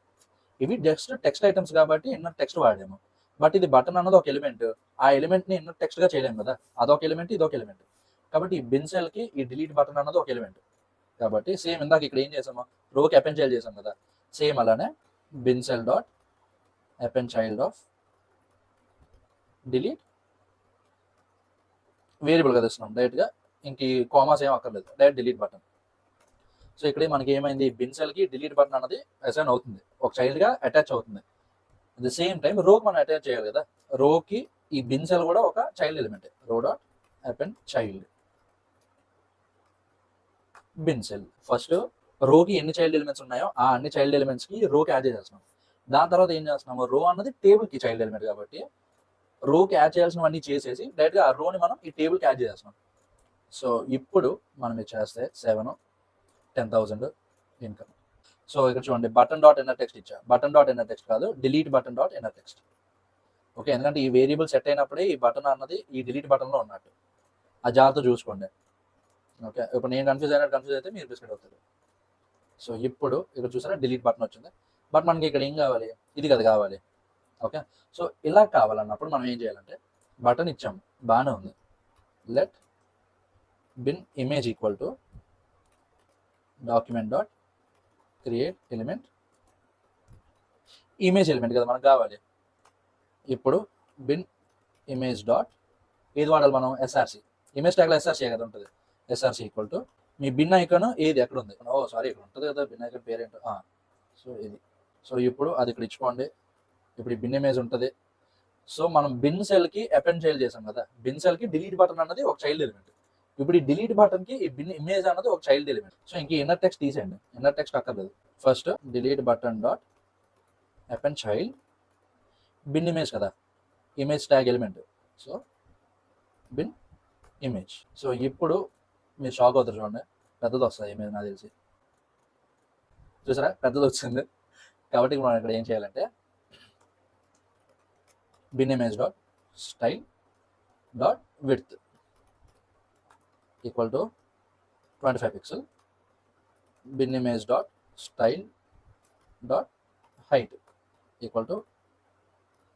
ఇవి జస్ట్ టెక్స్ట్ ఐటమ్స్ కాబట్టి ఇన్నర్ టెక్స్ట్ వాడాము, బట్ ఇది బటన్ అన్నది ఒక ఎలిమెంట్, ఆ ఎలిమెంట్ని ఇన్నర్ టెక్స్ట్గా చేయలేము కదా, అదొక ఎలిమెంట్ ఇదొక ఎలిమెంట్ కాబట్టి ఈ బిన్ సెల్కి ఈ డిలీట్ బటన్ అన్నది ఒక ఎలిమెంట్ కాబట్టి సేమ్ ఇందాక ఇక్కడ ఏం చేసాము, రోకి అపెండ్ చైల్డ్ చేసాం కదా, సేమ్ అలానే bin cell dot append child of delete variable కదా ఇస్తున్నాం డైరెక్ట్గా, ఇంక కామాస్ ఏం అక్కర్లేదు, డైరెక్ట్ డిలీట్ బటన్. సో ఇక్కడ మనకి ఏమైంది, బిన్ సెల్కి డిలీట్ బటన్ అన్నది అసైన్ అవుతుంది, ఒక చైల్డ్గా అటాచ్ అవుతుంది. అట్ ద సేమ్ టైం రోకి మనం అటాచ్ చేయాలి కదా, రోకి ఈ బిన్ సెల్ కూడా ఒక child element, row dot append child bin cell. First రోకి ఎన్ని చైల్డ్ ఎలిమెంట్స్ ఉన్నాయో ఆ అన్ని చైల్డ్ ఎలిమెంట్స్కి రోకి యాడ్ చేసేస్తున్నాం. దాని తర్వాత ఏం చేస్తున్నాము, రో అన్నది టేబుల్కి చైల్డ్ ఎలిమెంట్ కాబట్టి రోకి యాడ్ చేయాల్సినవన్నీ చేసేసి డైరెక్ట్గా ఆ రోని మనం ఈ టేబుల్కి యాడ్ చేసేస్తున్నాం. సో ఇప్పుడు మనం ఇది చేస్తే 7 10,000 ఇన్కమ్. సో ఇక్కడ చూడండి బటన్ డాట్ ఇన్నర్ టెక్స్ట్ ఇచ్చా, బటన్ డాట్ ఇన్నర్ టెక్స్ట్ కాదు, delete button dot inner text. Okay, ఎందుకంటే ఈ వేరియబుల్ సెట్ అయినప్పుడే ఈ బటన్ అన్నది ఈ డిలీట్ బటన్లో ఉన్నట్టు, ఆ జాగ్రత్త చూసుకోండి. ఓకే, ఇప్పుడు నేను కన్ఫ్యూజ్ అయితే మీరు బిస్కెట్ అవుతారు. సో ఇప్పుడు ఇక్కడ చూసారా డిలీట్ బటన్ వచ్చింది, బట్ మనకి ఇక్కడ ఏం కావాలి, ఇది కదా కావాలి. ఓకే, సో ఇలా కావాలన్నప్పుడు మనం ఏం చేయాలంటే బటన్ ఇచ్చాము బాగానే ఉంది, let bin image equal to document dot create element, image element కదా మనకు కావాలి. ఇప్పుడు బిన్ ఇమేజ్ డాట్ ఏది వాడాలి మనం, ఎస్ఆర్సి, ఇమేజ్ ట్యాగ్లో ఎస్ఆర్సి కదా ఉంటుంది, ఎస్ఆర్సి ఈక్వల్ టు మీ బిన్ ఐకాన్ ఏది ఎక్కడ ఉంది, ఓ సారీ ఇక్కడ ఉంటుంది కదా బిన్ ఐకాన్ పేరేంటో, సో ఇది సో ఇప్పుడు అది ఇక్కడ ఇచ్చుకోండి. ఇప్పుడు ఈ బిన్ ఇమేజ్ ఉంటుంది. సో మనం బిన్ సెల్కి అపెండ్ చైల్డ్ చేసాం కదా, బిన్ సెల్కి డిలీట్ బటన్ అన్నది ఒక చైల్డ్ ఎలిమెంట్. ఇప్పుడు ఈ డిలీట్ బటన్కి ఈ బిన్ ఇమేజ్ అన్నది ఒక చైల్డ్ ఎలిమెంట్. సో ఇంక ఇన్నర్ టెక్స్ట్ తీసేయండి, ఇన్నర్ టెక్స్ట్ అక్కర్లేదు. First delete button dot append child bin image కదా, image tag element. So bin image. So ఇప్పుడు మీరు షాక్ అవుతారు చూడండి, పెద్దది వస్తుంది ఇమేజ్ నాకు తెలిసి. చూసారా పెద్దది వచ్చింది. కాబట్టి మనం ఇక్కడ ఏం చేయాలంటే bin image dot style dot width equal to 25 pixel, bin image dot style dot height equal to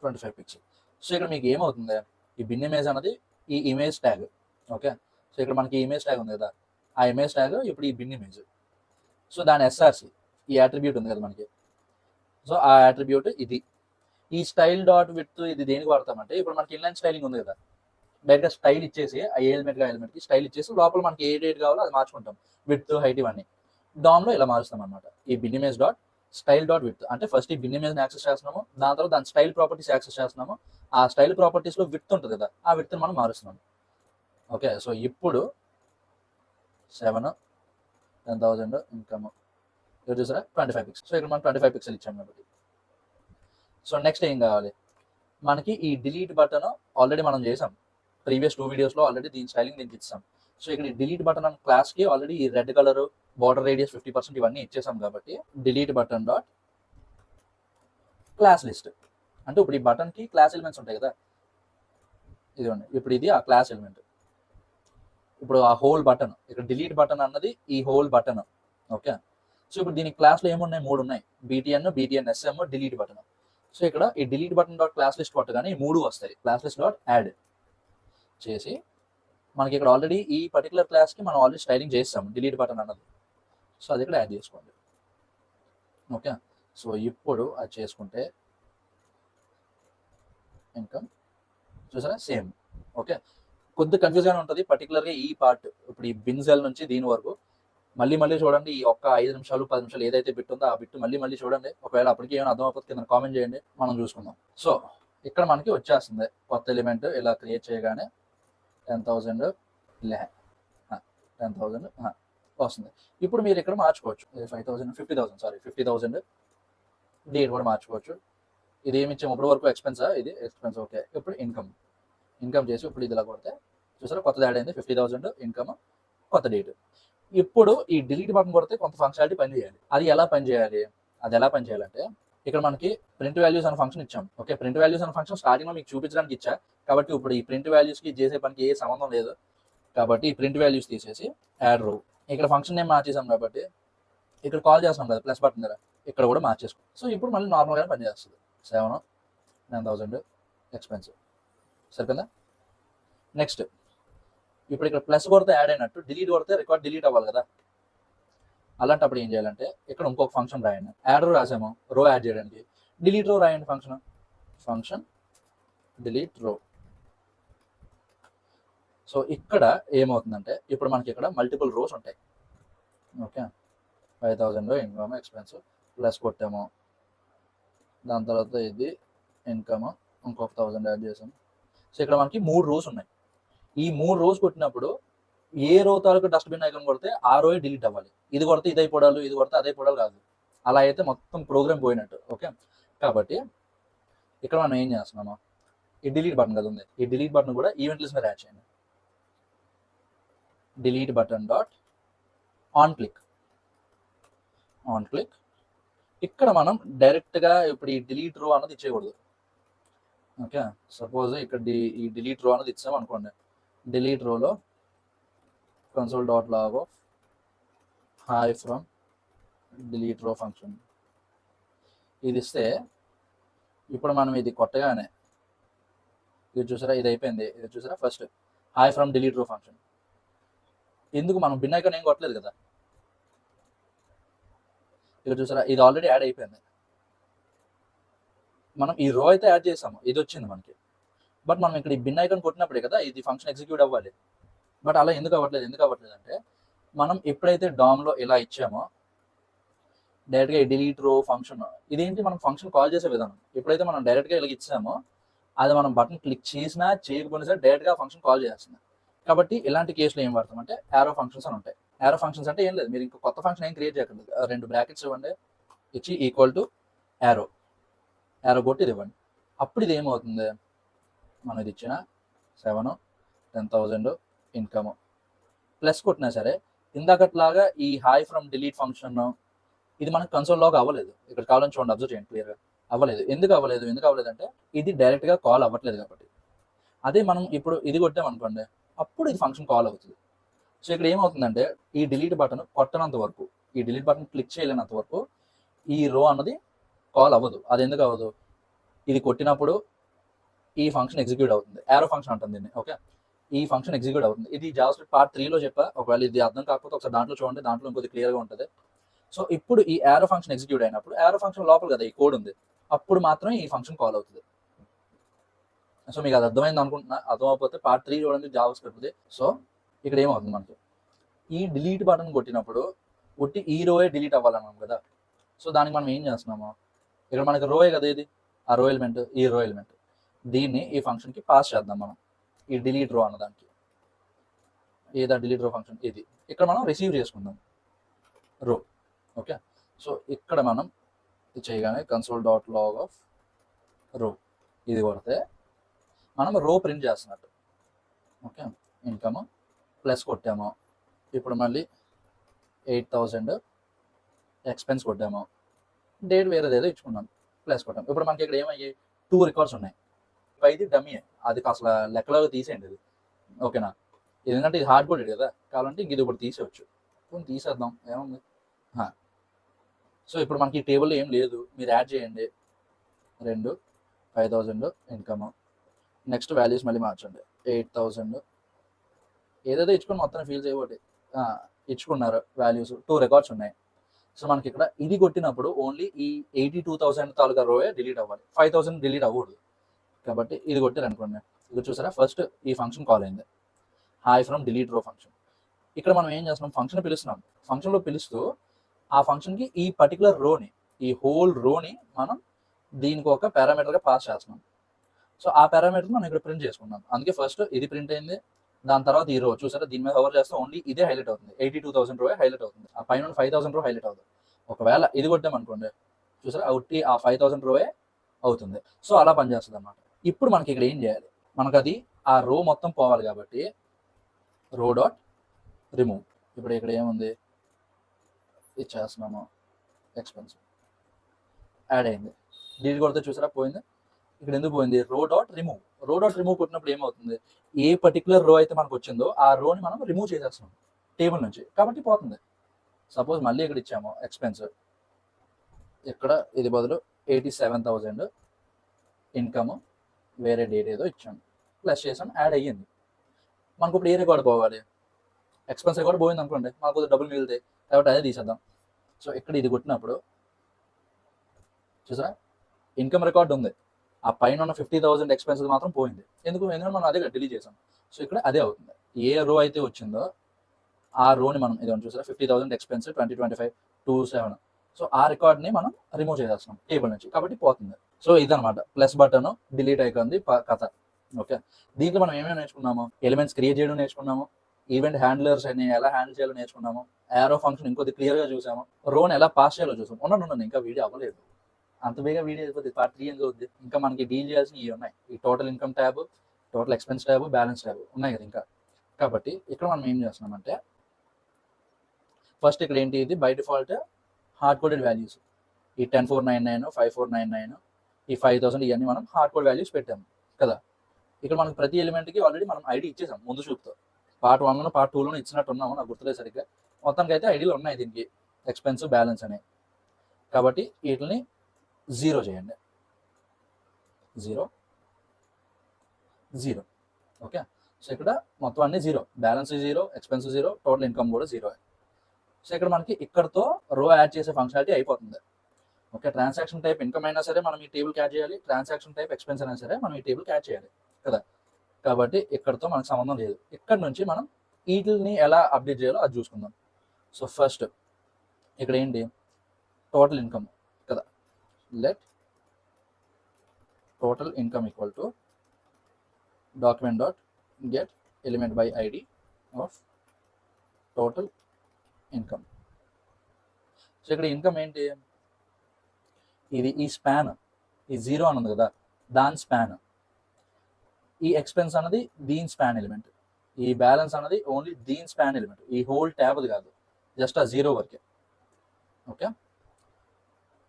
25 pixel. So ఇక్కడ మీకు ఏమవుతుంది, ఈ బిన్ ఇమేజ్ అన్నది ఈ ఇమేజ్ ట్యాగ్. ఓకే, సో ఇక్కడ మనకి ఇమేజ్ ట్యాగ్ ఉంది కదా, ఆ ఇమేజ్ ట్యాగ్ ఇప్పుడు ఈ బిన్ ఇమేజ్. సో దాని ఎస్ఆర్సి ఈ అట్రిబ్యూట్ ఉంది కదా మనకి, సో ఆ అట్రిబ్యూట్ ఇది. ఈ స్టైల్ డాట్ విడ్త్ ఇది దేనికి వాడతామంటే, ఇప్పుడు మనకి ఇన్లైన్ స్టైలింగ్ ఉంది కదా, డైరెక్ట్గా స్టైల్ ఇచ్చేసి ఆ ఎలిమెంట్కి స్టైల్ ఇచ్చేసి లోపల మనకి ఏ డేట్ కావాలో అది మార్చుకుంటాం, విడ్త్ హైట్ ఇవన్నీ. డామ్లో ఇలా మారుస్తాం అనమాట. ఈ bin image dot style dot width అంటే ఫస్ట్ ఈ బిన్ ఇమేజ్ని యాక్సెస్ చేస్తున్నాము, దాని తర్వాత దాని స్టైల్ ప్రాపర్టీస్ యాక్సెస్ చేస్తున్నాము. ఆ స్టైల్ ప్రాపర్టీస్లో విడ్త్ ఉంటుంది కదా, ఆ విడ్త్ని మనం మారుస్తున్నాము. ఓకే, సో ఇప్పుడు 7 10,000 ఇన్కమ్ ఇక్కడ చూసారా 25 పిక్సెల్. సో ఇక్కడ మనం 25 పిక్సెల్ ఇచ్చాం కాబట్టి. సో నెక్స్ట్ ఏం కావాలి మనకి, ఈ డిలీట్ బటన్ ఆల్రెడీ మనం చేసాం ప్రీవియస్ 2 వీడియోస్లో, ఆల్రెడీ దీని స్టైలింగ్ దీనికి ఇచ్చాం. సో ఇక్కడ డిలీట్ బటన్ అనే క్లాస్కి ఆల్రెడీ ఈ రెడ్ కలర్ బార్డర్ రేడియస్ 50% ఇవన్నీ ఇచ్చేసాం కాబట్టి delete button dot class list అంటే ఇప్పుడు ఈ బటన్కి క్లాస్ ఎలిమెంట్స్ ఉంటాయి కదా, ఇదిగోండి ఇప్పుడు ఇది ఆ క్లాస్ ఎలిమెంట్. ఇప్పుడు ఆ హోల్ బటన్ ఇక్కడ డిలీట్ బటన్ అన్నది ఈ హోల్ బటన్. ఓకే, సో ఇప్పుడు దీని క్లాస్లో ఏమున్నాయి, 3 ఉన్నాయి, BTN SM delete button. So ఇక్కడ ఈ delete button dot class list కొట్టగానే ఈ 3 వస్తాయి. క్లాస్ లిస్ట్ డాట్ యాడ్ చేసి మనకి ఇక్కడ ఆల్రెడీ ఈ పర్టికులర్ క్లాస్కి మనం ఆల్రెడీ స్టైలింగ్ చేస్తాం డిలీట్ బటన్ అన్నది. సో అది ఇక్కడ యాడ్ చేసుకోండి. ఓకే, సో ఇప్పుడు అది చేసుకుంటే ఇంకా చూసారా సేమ్. ఓకే, కొద్ది కన్ఫ్యూజ్గానే ఉంటుంది పర్టికులర్గా ఈ పార్ట్. ఇప్పుడు ఈ బిన్ సెల్ నుంచి దీని వరకు మళ్ళీ చూడండి, ఈ ఒక్క 5 నిమిషాలు 10 నిమిషాలు ఏదైతే బిట్ ఉందో ఆ బిట్ మళ్ళీ చూడండి. ఒకవేళ అప్పటికి ఏమైనా అర్థం అయిపోతుంది కింద కామెంట్ చేయండి, మనం చూసుకుందాం. సో ఇక్కడ మనకి వచ్చేస్తుంది కొత్త ఎలిమెంట్ ఇలా క్రియేట్ చేయగానే 10,000 వస్తుంది. ఇప్పుడు మీరు ఇక్కడ మార్చుకోవచ్చు 50,000 డేట్ కూడా మార్చుకోవచ్చు. ఇది ఏమి ఇచ్చాము ఇప్పటి వరకు ఎక్స్పెన్సా, ఇది ఎక్స్పెన్స్. ఓకే, ఇప్పుడు ఇన్కమ్ చేసి ఇప్పుడు ఇది ఇలా కొడితే చూసారా కొత్తది యాడ్ అయింది 50,000 ఇన్కమ్ కొత్త డేట్. ఇప్పుడు ఈ డిలీట్ బటన్ కొడితే కొంత ఫంక్షనాలిటీ పనిచేయాలి. అది ఎలా పనిచేయాలంటే ఇక్కడ మనకి ప్రింట్ వాల్యూస్ అనే ఫంక్షన్ ఇచ్చాం. ఓకే, ప్రింట్ వాల్యూస్ అనే ఫంక్షన్ స్టార్టింగ్లో మీకు చూపించడానికి ఇచ్చా కాబట్టి ఇప్పుడు ఈ ప్రింట్ వాల్యూస్కి చేసే పనికి ఏ సంబంధం లేదు కాబట్టి ఈ ప్రింట్ వాల్యూస్ తీసేసి యాడ్ రో, ఇక్కడ ఫంక్షన్ నేమ్ మార్చేసాం కాబట్టి ఇక్కడ కాల్ చేస్తాం కదా ప్లస్ బటన్ దగ్గర, ఇక్కడ కూడా మార్చేసుకో. సో ఇప్పుడు మళ్ళీ నార్మల్గానే పనిచేస్తుంది. 7 10,000 ఎక్స్పెన్స్ సరిపోయిందా. నెక్స్ట్ ఇప్పుడు ఇక్కడ ప్లస్ కొడితే యాడ్ అయినట్టు, డిలీట్ కొడితే రికార్డ్ డిలీట్ అవ్వాలి కదా, అలాంటప్పుడు ఏం చేయాలంటే ఇక్కడ ఇంకొక ఫంక్షన్ రాయండి. యాడ్ రో రాసాము రో యాడ్ చేయడానికి, డిలీట్ రో రాయండి ఫంక్షన్ డిలీట్ రో. సో ఇక్కడ ఏమవుతుందంటే ఇప్పుడు మనకి ఇక్కడ మల్టిపుల్ రోస్ ఉంటాయి. ఓకే, 5,000 ఇన్కమ్ ఎక్స్పెన్స్ ప్లస్ కొట్టాము, దాని తర్వాత ఇది ఇన్కమ్ ఇంకొక 1,000 యాడ్ చేసాము. సో ఇక్కడ మనకి 3 రోస్ ఉన్నాయి. ఈ 3 రోస్ కొట్టినప్పుడు ఏ రో తాలూకు డస్ట్బిన్ ఐకాన్ కొడితే ఆ రోయే డిలీట్ అవ్వాలి. ఇది కొడితే ఇదే పొడాలు, ఇది కొడితే అదే పొడాలు కాదు. అలా అయితే మొత్తం ప్రోగ్రామ్ పోయినట్టు. ఓకే, కాబట్టి ఇక్కడ మనం ఏం చేస్తున్నాము, ఈ డిలీట్ బటన్ కదా ఉంది, ఈ డిలీట్ బటన్ కూడా ఈవెంట్ లిస్ట్ మీద యాడ్ చేయండి. Delete button dot on click ఇక్కడ మనం డైరెక్ట్గా ఇప్పుడు ఈ డిలీట్ రో అన్నది ఇచ్చేయకూడదు. ఓకే, సపోజ్ ఇక్కడ ఈ డిలీట్ రో అన్నది ఇచ్చాము అనుకోండి, డిలీట్ రోలో console.log of hi from delete row function ఇది ఇస్తే ఇప్పుడు మనం ఇది కొట్టగానే ఇది చూసారా ఇది అయిపోయింది. ఇది చూసారా first hi from delete row function. ఎందుకు మనం బిన్ ఐకాన్ ఏం కొట్టలేదు కదా, ఇక్కడ చూసారా ఇది ఆల్రెడీ యాడ్ అయిపోయింది. మనం ఈ రో అయితే యాడ్ చేసాము, ఇది వచ్చింది మనకి. బట్ మనం ఇక్కడ ఈ బిన్ ఐకాన్ కొట్టినప్పుడే కదా ఇది ఫంక్షన్ ఎగ్జిక్యూట్ అవ్వాలి. బట్ అలా ఎందుకు అవ్వట్లేదు అంటే మనం ఎప్పుడైతే డామ్లో ఇలా ఇచ్చామో డైరెక్ట్గా డిలీట్ రో ఫంక్షన్ ఇదేంటి మనం ఫంక్షన్ కాల్ చేసే విధానం. ఎప్పుడైతే మనం డైరెక్ట్గా ఇలా ఇచ్చామో అది మనం బటన్ క్లిక్ చేసినా చేయకపోయినా సరే డైరెక్ట్గా ఫంక్షన్ కాల్ చేస్తుంది. కాబట్టి ఇలాంటి కేసులో ఏం వాడతామంటే యారో ఫంక్షన్స్ అని ఉంటాయి. యారో ఫంక్షన్స్ అంటే ఏం లేదు, మీరు ఇంకో కొత్త ఫంక్షన్ ఏం క్రియేట్ చేయకండి. 2 బ్రాకెట్స్ ఇవ్వండి, ఇచ్చి ఈక్వల్ టు యారో యారో కొట్టి ఇది ఇవ్వండి. అప్పుడు ఇది ఏమవుతుంది, మనం ఇది ఇచ్చిన 7 10,000 ఇన్కమ్ ప్లస్ కొట్టినా సరే ఇందాకట్లాగా ఈ హాయ్ ఫ్రమ్ డిలీట్ ఫంక్షన్ ఇది మనకు కన్సోల్లోకి అవ్వలేదు. ఇక్కడ కావాలని చూడండి, అబ్జర్వ్ చేయండి క్లియర్గా అవ్వలేదు. ఎందుకు అవ్వలేదు అంటే ఇది డైరెక్ట్గా కాల్ అవ్వట్లేదు కాబట్టి. అదే మనం ఇప్పుడు ఇది కొట్టామనుకోండి అప్పుడు ఇది ఫంక్షన్ కాల్ అవుతుంది. సో ఇక్కడ ఏమవుతుందంటే ఈ డిలీట్ బటన్ కొట్టనంత వరకు, ఈ డిలీట్ బటన్ క్లిక్ చేయలేనంత వరకు ఈ రో అన్నది కాల్ అవ్వదు. అది ఎందుకు అవ్వదు, ఇది కొట్టినప్పుడు ఈ ఫంక్షన్ ఎగ్జిక్యూట్ అవుతుంది. యారో ఫంక్షన్ అంటుంది దీన్ని. ఓకే, ఈ ఫంక్షన్ ఎగ్జిక్యూట్ అవుతుంది. ఇది జావాస్క్రిప్ట్ పార్ట్ 3లో చెప్పా, ఒకవేళ ఇది అర్థం కాకపోతే ఒకసారి దాంట్లో చూడండి, దాంట్లో ఇంకొద్ది క్లియర్గా ఉంటుంది. సో ఇప్పుడు ఈ యారో ఫంక్షన్ ఎగ్జిక్యూట్ అయినప్పుడు యారో ఫంక్షన్ లోపల కదా ఈ కోడ్ ఉంది, అప్పుడు మాత్రమే ఈ ఫంక్షన్ కాల్ అవుతుంది. సో మీకు అది అర్థమైంది అనుకుంటున్నా. అర్థం అయిపోతే పార్ట్ 3 చూడండి జావాస్క్రిప్ట్ది. సో ఇక్కడ ఏమవుతుంది, మనకి ఈ డిలీట్ బటన్ కొట్టినప్పుడు కొట్టి ఈ రోయే డిలీట్ అవ్వాలన్నాం కదా. సో దానికి మనం ఏం చేస్తున్నాము, ఇక్కడ మనకి రోయే కదా ఇది, ఆ రో ఎలిమెంట్, ఈ రో ఎలిమెంట్, దీన్ని ఈ ఫంక్షన్కి పాస్ చేద్దాం మనం. ఈ డిలీట్ రో అన్నదానికి ఏదా డిలీట్ రో ఫంక్షన్ ఇది, ఇక్కడ మనం రిసీవ్ చేసుకుందాం రో. ఓకే, సో ఇక్కడ మనం ఇది చేయగానే console.log of రో ఇది కొడితే మనం రో ప్రింట్ చేస్తున్నట్టు. ఓకే, ఇన్కమ్ ప్లస్ కొట్టాము, ఇప్పుడు మళ్ళీ 8,000 ఎక్స్పెన్స్ కొట్టాము, డేట్ వేరేదేదో ఇచ్చుకున్నాం, ప్లస్ కొట్టాము. ఇప్పుడు మనకి ఇక్కడ ఏమయ్యాయి, 2 రికార్డ్స్ ఉన్నాయి. ఇది డమ్మీ, అది అసలు లెక్కలో తీసేయండి ఇది. ఓకేనా, ఎందుకంటే ఇది హార్డ్ కోడెడ్ కదా, కావాలంటే ఇది ఇప్పుడు తీసేయచ్చు. తీసేద్దాం, ఏముంది. సో ఇప్పుడు మనకి ఈ టేబుల్ ఏం లేదు, మీరు యాడ్ చేయండి 2 5,000 ఇన్కమ్, నెక్స్ట్ వాల్యూస్ మళ్ళీ మార్చండి 8,000 ఏదైతే ఇచ్చుకుని మొత్తం ఫీల్ చేయబోటి ఇచ్చుకున్నారు వాల్యూస్, 2 రికార్డ్స్ ఉన్నాయి. సో మనకి ఇక్కడ ఇది కొట్టినప్పుడు ఓన్లీ ఈ 82,000 తాలూకా రోయే డిలీట్ అవ్వాలి, 5,000 డిలీట్ అవ్వకూడదు. కాబట్టి ఇది కొట్టారు అనుకోండి, ఇది చూసారా ఫస్ట్ ఈ ఫంక్షన్ కాల్ అయింది, హాయ్ ఫ్రమ్ డిలీట్ రో ఫంక్షన్. ఇక్కడ మనం ఏం చేస్తున్నాం, ఫంక్షన్ పిలుస్తున్నాం. ఫంక్షన్లో పిలుస్తూ ఆ ఫంక్షన్కి ఈ పర్టికులర్ రోని, ఈ హోల్ రోని మనం దీనికి ఒక పారామీటర్గా పాస్ చేస్తున్నాం. సో ఆ పారామీటర్ మనం ఇక్కడ ప్రింట్ చేసుకున్నాం. అందుకే ఫస్ట్ ఇది ప్రింట్ అయింది, దాని తర్వాత ఈ రో చూసారా, దీని మీద కవర్ చేస్తే ఓన్లీ ఇదే హైలైట్ అవుతుంది, 82,000 రో హైలైట్ అవుతుంది, ఆ పైన 5,000 రో హైలైట్ అవుతుంది. ఒకవేళ ఇది కొట్టామనుకోండి చూసారా, అవుట్ ఆ 5,000 రోయే అవుతుంది. సో అలా పనిచేస్తుంది అన్నమాట. ఇప్పుడు మనకి ఇక్కడ ఏం చేయాలి, మనకు అది ఆ రో మొత్తం పోవాలి కాబట్టి రో డాట్ రిమూవ్. ఇప్పుడు ఇక్కడ ఏముంది, ఇది చేస్తున్నాము, ఎక్స్పెన్స్ యాడ్ అయింది, డిలీట్ కొడితే చూసారా పోయింది. ఇక్కడ ఎందుకు పోయింది, రో డాట్ రిమూవ్. రో డాట్ రిమూవ్ కొట్టినప్పుడు ఏమవుతుంది, ఏ పర్టికులర్ రో అయితే మనకు వచ్చిందో ఆ రోని మనం రిమూవ్ చేసేస్తున్నాం టేబుల్ నుంచి, కాబట్టి పోతుంది. సపోజ్ మళ్ళీ ఇక్కడ ఇచ్చాము ఎక్స్పెన్స్, ఇక్కడ ఇది బదులు 87,000 ఇన్కమ్, వేరే డేట్ ఏదో ఇచ్చాము, ప్లస్ చేసాం, యాడ్ అయ్యింది. మనకు ఇప్పుడు ఏ రికార్డ్ పోవాలి, ఎక్స్పెన్స్ రికార్డ్ పోయింది అనుకోండి, మాకు డబ్బులు మిగులుతాయి కాబట్టి అదే తీసేద్దాం. సో ఇక్కడ ఇది కొట్టినప్పుడు చూసారా ఇన్కమ్ రికార్డ్ ఉంది, ఆ పైన ఉన్న 50,000 ఎక్స్పెన్సెస్ మాత్రం పోయింది. ఎందుకంటే మనం అదే డిలీట్ చేసాం. సో ఇక్కడ అదే అవుతుంది, ఏ రో అయితే వచ్చిందో ఆ రోని మనం ఇదే చూసారా 50,000 ఎక్స్పెన్స్ 2025 27. సో ఆ రికార్డ్ని మనం రిమూవ్ చేసేస్తున్నాం టేబుల్ నుంచి, కాబట్టి పోతుంది. సో ఇదనమాట ప్లస్ బటన్ డిలీట్ అయిపోయింది కథ. ఓకే, దీంట్లో మనం ఏమేమి నేర్చుకున్నాము, ఎలిమెంట్స్ క్రియేట్ చేయడం నేర్చుకున్నాము, ఈవెంట్ హ్యాండ్లర్స్ అని ఎలా హ్యాండిల్ చేయాలో నేర్చుకున్నాము, యారో ఫంక్షన్ ఇంకొద్ది క్లియర్గా చూసాము, రోన్ ఎలా పాస్ చేయాలో చూసాము. ఉన్నాను ఇంకా వీడియో అవ్వలేదు, అంత బేగా వీడియో అయిపోతుంది, పార్ట్ 3 ఎందుకు అవుతుంది. ఇంకా మనకి డీల్ చేయాల్సిన ఇవి ఉన్నాయి, ఈ total income tab, total expense tab, balance tab ఉన్నాయి కదా ఇంకా. కాబట్టి ఇక్కడ మనం ఏం చేస్తున్నామంటే ఫస్ట్ ఇక్కడ ఏంటి, ఇది by default hard coded values, ఈ 10,499 5,499 ఈ 5,000 ఇవన్నీ మనం హార్డ్ కోడ్ వాల్యూస్ పెట్టాము కదా. ఇక్కడ మనకు ప్రతి ఎలిమెంట్కి ఆల్రెడీ మనం ఐడి ఇచ్చేసాం ముందు చూపుతో, పార్ట్ 1 పార్ట్ 2 ఇచ్చినట్టు ఉన్నాము, నాకు గుర్తులేదు సరిగ్గా. మొత్తానికి అయితే ఐడియాలు ఉన్నాయి దీనికి, ఎక్స్పెన్స్ బ్యాలెన్స్ అని. కాబట్టి వీటిని 0 చేయండి, 0 0. ఓకే, సో ఇక్కడ మొత్తం అన్ని 0, బ్యాలెన్స్ 0, ఎక్స్పెన్స్ 0, టోటల్ ఇన్కమ్ కూడా 0. సో ఇక్కడ మనకి ఇక్కడతో రో యాడ్ చేసే ఫంక్షనాలిటీ అయిపోతుంది. ఓకే, ట్రాన్సాక్షన్ టైప్ ఇన్కమ్ అయినా సరే మనం ఈ టేబుల్ యాడ్ చేయాలి, ట్రాన్సాక్షన్ టైప్ ఎక్స్పెన్స్ అయినా సరే మనం ఈ టేబుల్ యాడ్ చేయాలి కదా. కాబట్టి ఇక్కడతో మనకు సంబంధం లేదు. ఇక్కడ నుంచి మనం వీటిని ఎలా అప్డేట్ చేయాలో అది చూసుకుందాం. సో ఫస్ట్ ఇక్కడ ఏంటి, టోటల్ ఇన్కమ్ కదా, let total income equal to document dot get element by ID of total income. So ఇక్కడ ఇన్కమ్ ఏంటి, ఇది ఈ స్పాన్, ఈ 0 అని ఉంది కదా దాని స్పాన్, ఈ ఎక్స్పెన్స్ అన్నది దీని స్పాన్ ఎలిమెంట్, ఈ బ్యాలెన్స్ అన్నది ఓన్లీ దీని స్పాన్ ఎలిమెంట్, ఈ హోల్ ట్యాబ్ది కాదు, జస్ట్ ఆ 0 వరకే. Okay,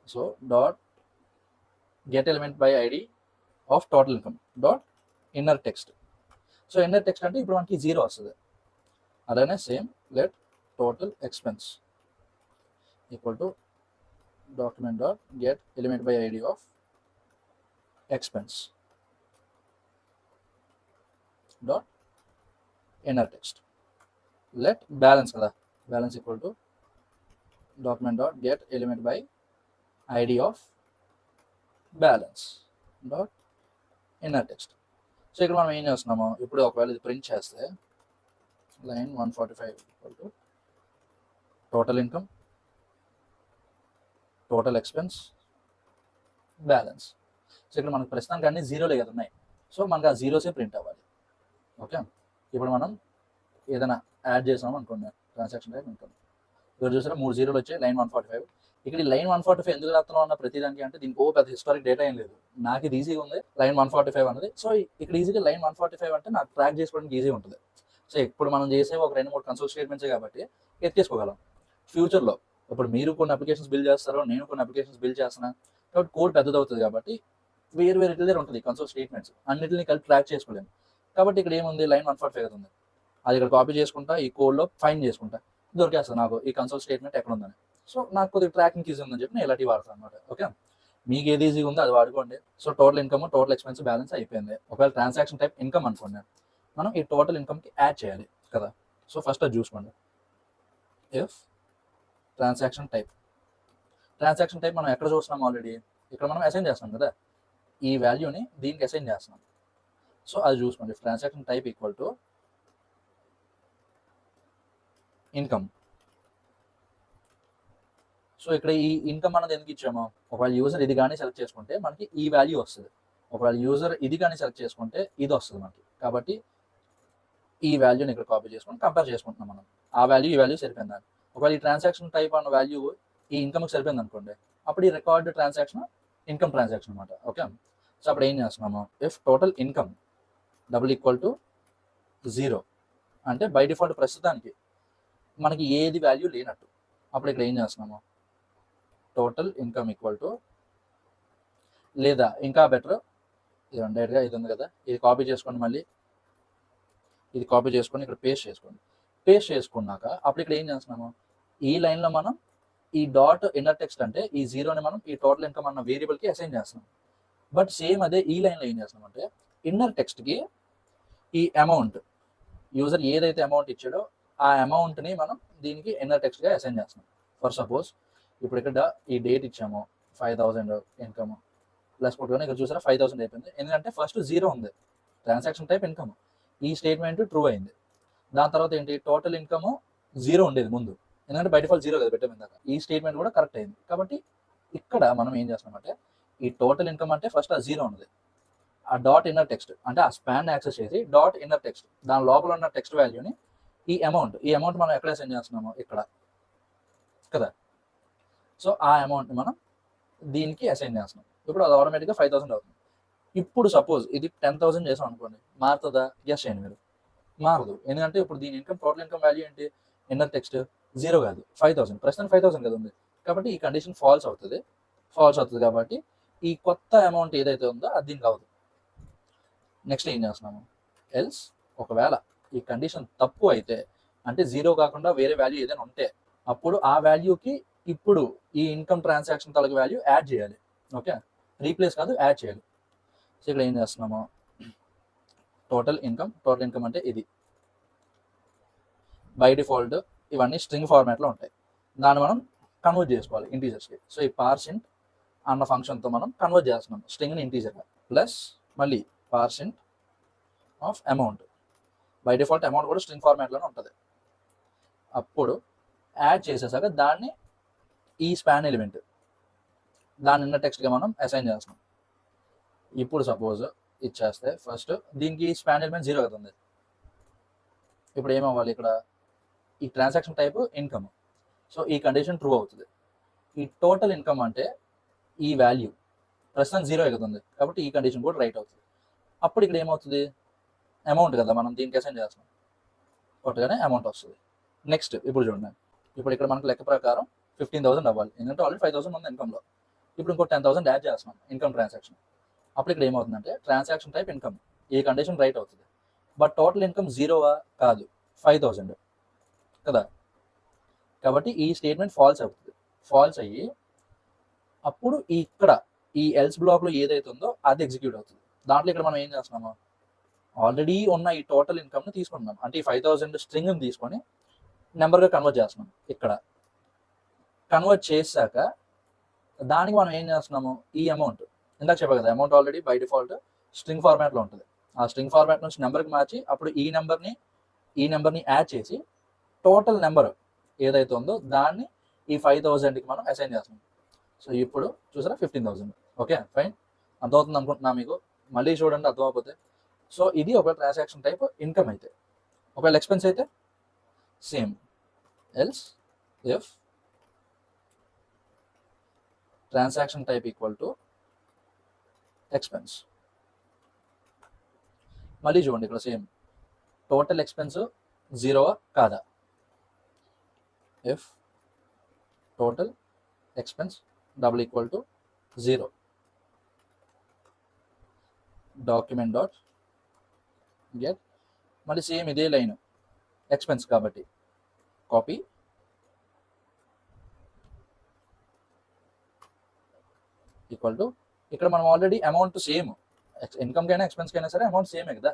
so dot get element by ID of total income dot inner text. So inner text అంటే ఇప్పుడు మనకి 0 వస్తుంది. అలానే same let total expense equal to document dot get element by ID of expense dot inner text. Let balance కదా, balance equal to document dot get element by ID of balance dot inner text. So ఇక్కడ మనం ఏం చేస్తున్నాము, ఇప్పుడు ఒకవేళ ఇది print చేస్తే line 145 equal to total income total expense balance. So ఇక్కడ మనకు ప్రస్తుతానికి అన్ని 0లే కదా ఉన్నాయి, సో మనకు ఆ 0సే ప్రింట్ అవ్వాలి. ఓకే, ఇప్పుడు మనం ఏదైనా యాడ్ చేసాము అనుకోండి, ట్రాన్సాక్షన్ టైప్ అనుకోండి, ఇక్కడ చూసారా 3 0లు వచ్చాయి, లైన్ 145. ఇక్కడ ఈ లైన్ 145 ఎందుకు రాస్తున్నాం అన్న ప్రతిదానికి అంటే దీనికి పెద్ద హిస్టారిక్ డేటా ఏం లేదు, నాకు ఇది ఈజీగా ఉంది లైన్ 145 అన్నది. సో ఇక్కడ ఈజీగా లైన్ 145 అంటే నాకు ట్రాక్ చేసుకోవడానికి ఈజీ ఉంటుంది. సో ఇప్పుడు మనం చేసే ఒక 2-3 కన్సోల్ స్టేట్మెంట్సే కాబట్టి ఎత్తేసుకోగలం. ఫ్యూచర్లో ఇప్పుడు మీరు కొన్ని అప్లికేషన్స్ బిల్డ్ చేస్తారో, నేను కొన్ని అప్లికేషన్స్ బిల్డ్ చేస్తున్నా కాబట్టి కోడ్ పెద్దదవుతుంది కాబట్టి వేరు వేరే దగ్గర ఉంటుంది కన్సోల్ స్టేట్మెంట్స్, అన్నింటిని కలిపి ట్రాక్ చేసుకోలేము. కాబట్టి ఇక్కడ ఏముంది, లైన్ 145 ఉంది, అది ఇక్కడ కాపీ చేసుకుంటా ఈ కోడ్లో ఫైండ్ చేసుకుంటా దొరికేస్తుంది నాకు ఈ కన్సోల్ స్టేట్మెంట్ ఎక్కడ ఉందని. సో నాకు కొద్దిగా ట్రాకింగ్ ఈజీ ఉందని చెప్పి నేను ఇలాంటివి వాడతాను అనమాట. ఓకే, మీకు ఏది ఈజీగా ఉందో అది వాడుకోండి. So total income total expense balance అయిపోయింది. ఒకవేళ ట్రాన్సాక్షన్ టైప్ ఇన్కమ్ అనుకోండి, మనం ఈ టోటల్ ఇన్కమ్కి యాడ్ చేయాలి కదా. సో ఫస్ట్ అది చూసుకోండి, ఇఫ్ ట్రాన్సాక్షన్ టైప్ మనం ఎక్కడ చూస్తున్నాం ఆల్రెడీ, ఇక్కడ మనం అసైన్ చేస్తున్నాం కదా, ఈ వాల్యూని దీనికి అసైన్ చేస్తున్నాం. సో అది చూసుకోండి, transaction type equal to income. So ఇక్కడ ఈ ఇన్కమ్ అనేది ఎందుకు ఇచ్చామో, ఒకవేళ యూజర్ ఇది కానీ సెలెక్ట్ చేసుకుంటే మనకి ఈ వాల్యూ వస్తుంది, ఒకవేళ యూజర్ ఇది కానీ సెలెక్ట్ చేసుకుంటే ఇది వస్తుంది మనకి. కాబట్టి ఈ వాల్యూని ఇక్కడ కాపీ చేసుకొని కంపేర్ చేసుకుంటున్నాం మనం, ఆ వాల్యూ ఈ వాల్యూ సరిపోయింది. ఒకవేళ ఈ ట్రాన్సాక్షన్ టైప్ అన్న వాల్యూ ఈ ఇన్కమ్కి సరిపోయింది అనుకోండి, అప్పుడు ఈ రికార్డ్ ట్రాన్సాక్షన్ ఇన్కమ్ ట్రాన్సాక్షన్ అనమాట. ఓకే, సో అప్పుడు ఏం చేస్తున్నాము, if total income double equal to 0 అంటే బై డిఫాల్ట్ ప్రస్తుతానికి మనకి ఏది వాల్యూ లేనట్టు, అప్పుడు ఇక్కడ ఏం చేస్తున్నాము, టోటల్ ఇన్కమ్ ఈక్వల్ టు, లేదా ఇంకా బెటర్ డైరెక్ట్గా ఇది ఉంది కదా, ఇది కాపీ చేసుకోండి, మళ్ళీ ఇది కాపీ చేసుకొని ఇక్కడ పేస్ట్ చేసుకోండి. పేస్ట్ చేసుకున్నాక అప్పుడు ఇక్కడ ఏం చేస్తున్నాము, ఈ లైన్లో మనం ఈ డాట్ ఇన్నర్ టెక్స్ట్ అంటే ఈ 0ని మనం ఈ టోటల్ ఇన్కమ్ అన్న వేరియబుల్కి అసైన్ చేస్తున్నాం. బట్ సేమ్ అదే ఈ లైన్లో ఏం చేస్తున్నామంటే ఇన్నర్ టెక్స్ట్కి ఈ అమౌంట్, యూజర్ ఏదైతే అమౌంట్ ఇచ్చాడో ఆ అమౌంట్ని మనం దీనికి ఇన్నర్ టెక్స్ట్గా అసైన్ చేస్తున్నాం. ఫర్ సపోజ్ ఇప్పుడు ఇక్కడ ఈ డేట్ ఇచ్చాము 5000 ఇన్కమ్ ప్లస్ కొట్టుకొని ఇక్కడ చూసారా 5000 అయిపోయింది, ఎందుకంటే ఫస్ట్ 0 ఉంది, ట్రాన్సాక్షన్ టైప్ ఇన్కమ్, ఈ స్టేట్మెంట్ ట్రూ అయింది. దాని తర్వాత ఏంటి, టోటల్ ఇన్కమ్ 0 ఉండేది ముందు, ఎందుకంటే బై డిఫాల్ట్ 0 కదా పెట్టాము ఇందాక, ఈ స్టేట్మెంట్ కూడా కరెక్ట్ అయింది. కాబట్టి ఇక్కడ మనం ఏం చేస్తున్నామంటే ఈ టోటల్ ఇన్కమ్ అంటే ఫస్ట్ ఆ 0 ఉన్నది, ఆ డాట్ ఇన్నర్ టెక్స్ట్ అంటే ఆ స్పాన్ యాక్సెస్ చేసి డాట్ ఇన్నర్ టెక్స్ట్ దాని లోపల ఉన్న టెక్స్ట్ వాల్యూని ఈ అమౌంట్ మనం ఎక్కడ అసైన్ చేస్తున్నాము, ఇక్కడ కదా. సో ఆ అమౌంట్ని మనం దీనికి అసైన్ చేస్తున్నాం. ఇప్పుడు అది ఆటోమేటిక్గా 5000 అవుతుంది. ఇప్పుడు సపోజ్ ఇది 10,000 చేసాం అనుకోండి, మారుతుందా, గెస్ చేయండి మీరు, మారదు. ఎందుకంటే ఇప్పుడు దీని ఇన్కమ్ టోటల్ ఇన్కమ్ వాల్యూ ఏంటి, ఇన్నర్ టెక్స్ట్ 0 కాదు 5000, ప్రస్తుతం 5000 కదా ఉంది, కాబట్టి ఈ కండిషన్ ఫాల్స్ అవుతుంది కాబట్టి ఈ కొత్త అమౌంట్ ఏదైతే ఉందో అది దీనికి అవ్వదు. నెక్స్ట్ ఏం చేస్తున్నాము, ఎల్స్ ఒకవేళ ఈ కండిషన్ తప్పు అయితే, అంటే 0 కాకుండా వేరే వాల్యూ ఏదైనా ఉంటే అప్పుడు ఆ వాల్యూకి ఇప్పుడు ఈ ఇన్కమ్ ట్రాన్సాక్షన్ తాలూకు వాల్యూ యాడ్ చేయాలి. ఓకే, రీప్లేస్ కాదు, యాడ్ చేయాలి. సో ఇక్కడ ఏం చేస్తున్నాము, టోటల్ ఇన్కమ్ అంటే ఇది బై డిఫాల్ట్ ఇవన్నీ స్ట్రింగ్ ఫార్మాట్లో ఉంటాయి, దాన్ని మనం కన్వర్ట్ చేసుకోవాలి ఇంటీజర్స్కి. సో ఈ పార్సింట్ అన్న ఫంక్షన్తో మనం కన్వర్ట్ చేస్తున్నాం స్ట్రింగ్ని ఇంటీజర్గా, ప్లస్ మళ్ళీ parse int of amount, by default amount కూడా స్ట్రింగ్ ఫార్మాట్లోనే ఉంటుంది. అప్పుడు యాడ్ చేసేసాక దాన్ని ఈ స్పాన్ ఎలిమెంట్ దాని నిన్న టెక్స్ట్గా మనం అసైన్ చేస్తున్నాం. ఇప్పుడు సపోజ్ ఇచ్చేస్తే ఫస్ట్ దీనికి స్పాన్ ఎలిమెంట్ 0 అవుతుంది. ఇప్పుడు ఏమవ్వాలి ఇక్కడ ఈ ట్రాన్సాక్షన్ టైప్ ఇన్కమ్. సో ఈ కండిషన్ ట్రూ అవుతుంది. ఈ టోటల్ ఇన్కమ్ అంటే ఈ వాల్యూ ప్రస్తుతం 0 అవుతుంది కాబట్టి ఈ కండిషన్ కూడా రైట్ అవుతుంది. అప్పుడు ఇక్కడ ఏమవుతుంది అమౌంట్ కదా మనం దీనికి అసైన్ చేస్తున్నాం కొట్టగానే అమౌంట్ వస్తుంది. నెక్స్ట్ ఇప్పుడు చూడండి, ఇప్పుడు ఇక్కడ మనకు లెక్క ప్రకారం 15,000 అవ్వాలి ఎందుకంటే ఆల్రెడీ 5,000 ఉంది ఇన్కమ్లో. ఇప్పుడు ఇంకో 10,000 యాడ్ చేస్తున్నాం ఇన్కమ్ ట్రాన్సాక్షన్. అప్పుడు ఇక్కడ ఏమవుతుందంటే ట్రాన్సాక్షన్ టైప్ ఇన్కమ్ ఈ కండిషన్ రైట్ అవుతుంది. బట్ టోటల్ ఇన్కమ్ 0 కాదు 5,000 కదా, కాబట్టి ఈ స్టేట్మెంట్ ఫాల్స్ అవుతుంది. ఫాల్స్ అయ్యి అప్పుడు ఇక్కడ ఈ ఎల్స్ బ్లాక్లో ఏదైతే ఉందో అది ఎగ్జిక్యూట్ అవుతుంది. దాంట్లో ఇక్కడ మనం ఏం చేస్తున్నాము ఆల్రెడీ ఉన్న ఈ టోటల్ ఇన్కమ్ని తీసుకుంటున్నాం, అంటే ఈ 5,000 స్ట్రింగ్ని తీసుకొని నెంబర్గా కన్వర్ట్ చేస్తున్నాం. ఇక్కడ కన్వర్ట్ చేశాక దానికి మనం ఏం చేస్తున్నాము ఈ అమౌంట్ ఇందాక చెప్పా కదా amount already by default string ఫార్మాట్లో ఉంటుంది. ఆ స్ట్రింగ్ ఫార్మాట్ నుంచి నెంబర్కి మార్చి అప్పుడు ఈ నెంబర్ని యాడ్ చేసి టోటల్ నెంబర్ ఏదైతే ఉందో దాన్ని ఈ 5,000కి మనం అసైన్ చేస్తున్నాం. సో ఇప్పుడు చూసారా 15,000. ఓకే ఫైన్, అర్థమవుతుంది అనుకుంటున్నా మీకు. మళ్ళీ చూడండి అర్థమైపోతే. సో ఇది ఒక ట్రాన్సాక్షన్ టైప్ ఇన్కమ్ అయితే. ఒకవేళ ఎక్స్పెన్స్ అయితే same else if transaction type equal to expense. మళ్ళీ చూడండి ఇక్కడ సేమ్ టోటల్ ఎక్స్పెన్స్ 0 కాదా, if total expense double equal to 0 document dot get మళ్ళీ సేమ్ ఇదే లైన్ ఎక్స్పెన్స్ కాబట్టి కాపీ ఈక్వల్ టు ఇక్కడ మనం ఆల్రెడీ అమౌంట్ సేమ్ ఇన్కమ్ కైనా ఎక్స్పెన్స్ కైనా సరే అమౌంట్ సేమే కదా,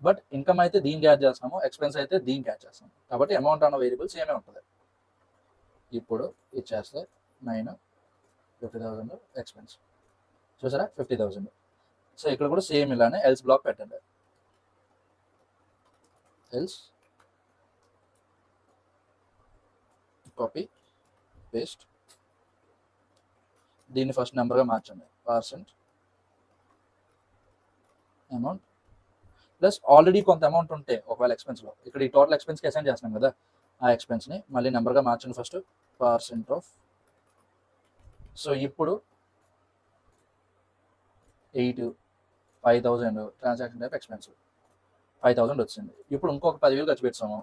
బట్ ఇన్కమ్ అయితే దీనికి యాడ్ చేస్తున్నాము, ఎక్స్పెన్స్ అయితే దీనికి యాడ్ చేస్తున్నాము కాబట్టి అమౌంట్ అన్న వేరియబుల్ సేమే ఉంటుంది. ఇప్పుడు ఇచ్చేస్తే 50,000 ఎక్స్పెన్స్ చూసారా 50,000. సో ఇక్కడ కూడా సేమ్ ఇలానే ఎల్స్ బ్లాక్ పెట్టండి. ఎల్స్ కాపీ పేస్ట్ దీన్ని ఫస్ట్ నెంబర్గా మార్చండి పర్సెంట్ అమౌంట్ ప్లస్ ఆల్రెడీ కొంత అమౌంట్ ఉంటే ఒకవేళ ఎక్స్పెన్స్లో ఇక్కడ ఈ టోటల్ ఎక్స్పెన్స్కి అసైన్ చేస్తున్నాం కదా ఆ ఎక్స్పెన్స్ని మళ్ళీ నెంబర్గా మార్చండి ఫస్ట్ పర్సెంట్ ఆఫ్. సో ఇప్పుడు 5,000 ట్రాన్సాక్షన్ టైప్ ఎక్స్పెన్స్ 5,000 వచ్చింది. ఇప్పుడు ఇంకొక 10,000 ఖర్చు పెట్టాము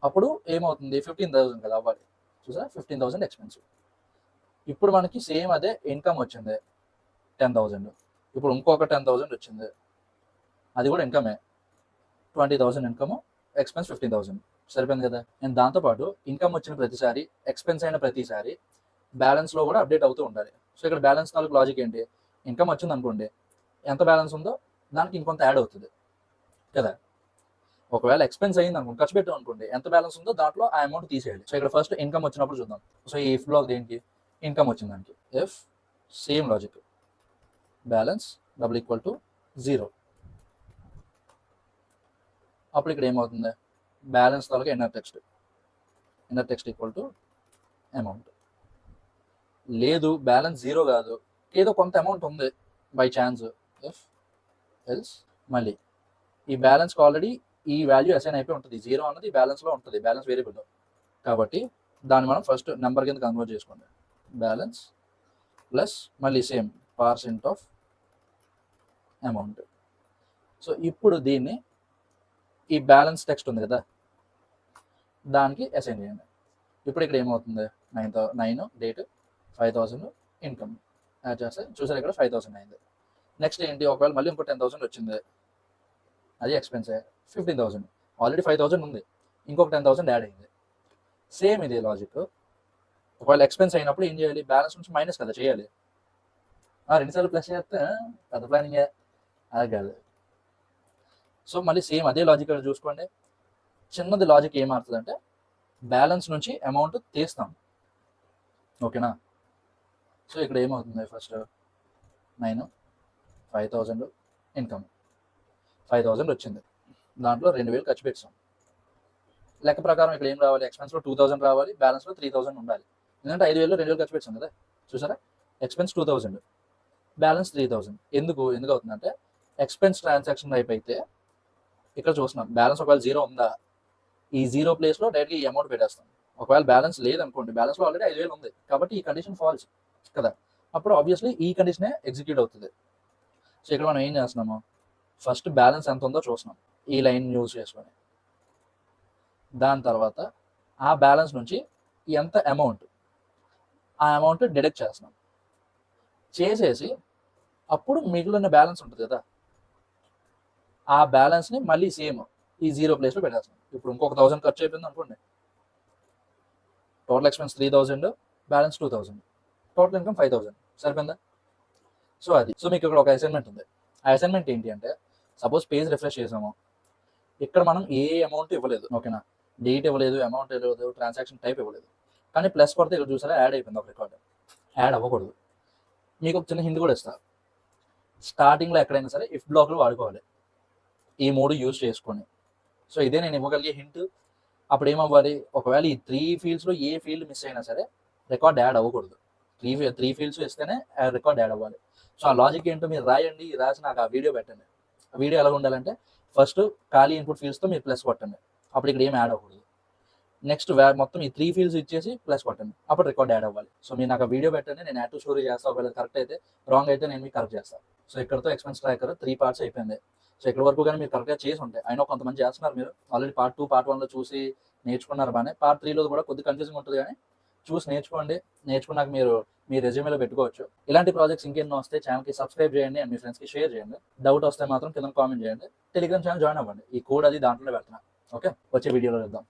అప్పుడు ఏమవుతుంది 15,000 కదా అవ్వాలి. చూసారా 15,000 ఎక్స్పెన్స్. ఇప్పుడు మనకి సేమ్ అదే ఇన్కమ్ వచ్చింది 10,000. ఇప్పుడు ఇంకొక 10,000 వచ్చింది అది కూడా ఇన్కమే 20,000 ఇన్కమ్ ఎక్స్పెన్స్ 15,000 సరిపోయింది కదా. అండ్ దాంతోపాటు ఇన్కమ్ వచ్చిన ప్రతిసారి ఎక్స్పెన్స్ అయిన ప్రతిసారి బ్యాలెన్స్లో కూడా అప్డేట్ అవుతూ ఉండాలి. సో ఇక్కడ బ్యాలెన్స్ తాలూకు లాజిక్ ఏంటి, ఇన్కమ్ వచ్చింది అనుకోండి ఎంత బ్యాలెన్స్ ఉందో దానికి ఇంకొంత యాడ్ అవుతుంది కదా. ఒకవేళ ఎక్స్పెన్స్ అయ్యింది అనుకోండి ఖర్చు పెట్టాం అనుకోండి ఎంత బ్యాలెన్స్ ఉందో దాంట్లో ఆ అమౌంట్ తీసేయాలి. సో ఇక్కడ ఫస్ట్ ఇన్కమ్ వచ్చినప్పుడు చూద్దాం. సో ఈ ఇఫ్ బ్లాక్ దేనికి ఇన్కమ్ వచ్చింది దానికి if same logic balance double equal to 0 అప్పుడు ఇక్కడ ఏమవుతుంది బ్యాలెన్స్ తాలూకు inner text equal to amount. లేదు బ్యాలెన్స్ 0 కాదు ఏదో కొంత అమౌంట్ ఉంది బై ఛాన్స్ ఇఫ్ ఎల్స్ మళ్ళీ ఈ బ్యాలెన్స్కి ఆల్రెడీ ఈ వాల్యూ అసైన్ అయిపోయి ఉంటుంది 0 అన్నది బ్యాలెన్స్లో ఉంటుంది బ్యాలెన్స్ వేరియబుల్లో కాబట్టి దాన్ని మనం ఫస్ట్ నెంబర్ కింద కన్వర్ట్ చేసుకోండి బ్యాలెన్స్ ప్లస్ మళ్ళీ same percent of amount. So ఇప్పుడు దీన్ని ఈ బ్యాలెన్స్ టెక్స్ట్ ఉంది కదా దానికి అసైన్ చేయండి. ఇప్పుడు ఇక్కడ ఏమవుతుంది 9 డేట్ 5,000 ఇన్కమ్ యాడ్ చేస్తే చూసారు ఇక్కడ 5,000 అయింది. నెక్స్ట్ ఏంటి ఒకవేళ మళ్ళీ ఇంకో 10,000 వచ్చింది అది ఎక్స్పెన్సే 15,000 ఆల్రెడీ 5,000 ఉంది ఇంకొక 10,000 యాడ్ అయింది. సేమ్ ఇదే లాజిక్ ఒకవేళ ఎక్స్పెన్స్ అయినప్పుడు ఏం చేయాలి బ్యాలెన్స్ నుంచి మైనస్ కదా చేయాలి. 2 సార్లు ప్లస్ చేస్తే పెద్ద ప్లానింగే అది కాదు. సో మళ్ళీ సేమ్ అదే లాజిక్ చూసుకోండి. చిన్నది లాజిక్ ఏం మారుతుందంటే బ్యాలెన్స్ నుంచి అమౌంట్ తీస్తాం ఓకేనా. సో ఇక్కడ ఏమవుతుంది ఫస్ట్ 5,000 ఇన్కమ్ 5,000 వచ్చింది దాంట్లో 2,000 ఖర్చు పెట్టాం. లెక్క ప్రకారం ఇక్కడ ఏం రావాలి ఎక్స్పెన్స్లో 2,000 రావాలి బ్యాలెన్స్లో 3,000 ఉండాలి. ఎందుకంటే 5,000 2,000 ఖర్చు పెట్టాం కదా, చూసారా? Expense 2,000, balance 3,000. ఎందుకు అవుతుందంటే ఎక్స్పెన్స్ ట్రాన్సాక్షన్ టైప్ అయితే ఇక్కడ చూస్తున్నాం బ్యాలెన్స్ ఒకవేళ జీరో ఉందా, ఈ జీరో ప్లేస్లో డైరెక్ట్గా ఈ అమౌంట్ పెట్టేస్తాం. ఒకవేళ బ్యాలెన్స్ లేదనుకోండి, బ్యాలెన్స్లో ఆల్రెడీ 5,000 ఉంది కాబట్టి ఈ కండిషన్ ఫాల్స్ కదా, అప్పుడు ఆబ్వియస్లీ ఈ కండిషనే ఎగ్జిక్యూట్ అవుతుంది. సో ఇక్కడ మనం ఏం చేస్తున్నాము, ఫస్ట్ బ్యాలెన్స్ ఎంత ఉందో చూస్తున్నాం ఈ లైన్ యూజ్ చేసుకొని, దాని తర్వాత ఆ బ్యాలెన్స్ నుంచి ఎంత అమౌంట్, ఆ అమౌంట్ డిడక్ట్ చేస్తున్నాం. చేసేసి అప్పుడు మిగిలిన బ్యాలెన్స్ ఉంటుంది కదా, ఆ బ్యాలెన్స్ని మళ్ళీ సేమ్ ఈ జీరో ప్లేస్లో పెట్టేస్తున్నాం. ఇప్పుడు ఇంకొక 1,000 ఖర్చు అయిపోయింది అనుకోండి, total expense 3,000, balance 2,000, total income 5,000. సరిపోయిందా? సో అది. సో మీకు ఇక్కడ ఒక అసైన్మెంట్ ఉంది. ఆ అసైన్మెంట్ ఏంటి అంటే, సపోజ్ పేజ్ రిఫ్రెష్ చేసాము, ఇక్కడ మనం ఏ అమౌంట్ ఇవ్వలేదు, ఓకేనా, డేట్ ఇవ్వలేదు, అమౌంట్ ఇవ్వలేదు, ట్రాన్సాక్షన్ టైప్ ఇవ్వలేదు, కానీ ప్లస్ కొడితే ఇక్కడ చూసారా యాడ్ అయిపోయింది ఒక రికార్డ్. యాడ్ అవ్వకూడదు. మీకు ఒక చిన్న హింట్ కూడా ఇస్తా, స్టార్టింగ్లో ఎక్కడైనా సరే ఇఫ్ బ్లాక్లు వాడుకోవాలి, ఈ 3 యూజ్ చేసుకొని. సో ఇదే నేను ఇవ్వగలిగే హింట్. అప్పుడు ఏమవ్వాలి, ఒకవేళ ఈ 3 ఫీల్డ్స్లో ఏ ఫీల్డ్ మిస్ అయినా సరే రికార్డ్ యాడ్ అవ్వకూడదు. 3 ఫీల్డ్స్ ఇస్తేనే రికార్డ్ యాడ్ అవ్వాలి. సో ఆ లాజిక్ ఏంటో మీరు రాయండి, రాసి నాకు ఆ వీడియో పెట్టండి. ఆ వీడియో ఎలా ఉండాలంటే, ఫస్ట్ ఖాళీ ఇన్పుట్ ఫీల్డ్స్తో మీరు ప్లస్ కొట్టండి, అప్పుడు ఇక్కడ ఏం యాడ్ అవ్వకూడదు. నెక్స్ట్ మొత్తం ఈ 3 ఫీల్డ్స్ ఇచ్చేసి ప్లస్ కొట్టండి, అప్పుడు రికార్డ్ యాడ్ అవ్వాలి. సో మీరు నాకు ఆ వీడియో పెట్టండి, నేను యాడ్ టు స్టోరీ చేస్తాను. ఒకవేళ కరెక్ట్ అయితే, రాంగ్ అయితే నేను మీకు కరెక్ట్ చేస్తాను. సో ఇక్కడతో ఎక్స్పెన్స్ ట్రాకర్ 3 పార్ట్స్ అయిపోయింది. సో ఇక్కడ వరకు కానీ మీరు కరెక్ట్గా చేసి ఉంటే, అయినా కొంతమంది చేస్తున్నారు, మీరు ఆల్రెడీ పార్ట్ 2 పార్ట్ 1లో చూసి నేర్చుకున్నారు బాగానే. పార్ట్ 3లో కూడా కొద్దిగా కన్ఫ్యూజింగ్ ఉంటుంది, కానీ చూసి నేర్చుకోండి. నేర్చుకున్నాక మీరు మీ రెజ్యూమేలో పెట్టుకోవచ్చు. ఇలాంటి ప్రాజెక్ట్స్ ఇంకెన్నో వస్తే ఛానల్కి సబ్స్క్రైబ్ చేయండి అండ్ మీ ఫ్రెండ్స్కి షేర్ చేయండి. డౌట్ వస్తే మాత్రం కింద కామెంట్ చేయండి. టెలిగ్రామ్ ఛానల్ జాయిన్ అవ్వండి, ఈ కోడ్ అది దాంట్లో పెడుతున్నాను. ఓకే, వచ్చే వీడియోలో చూద్దాం.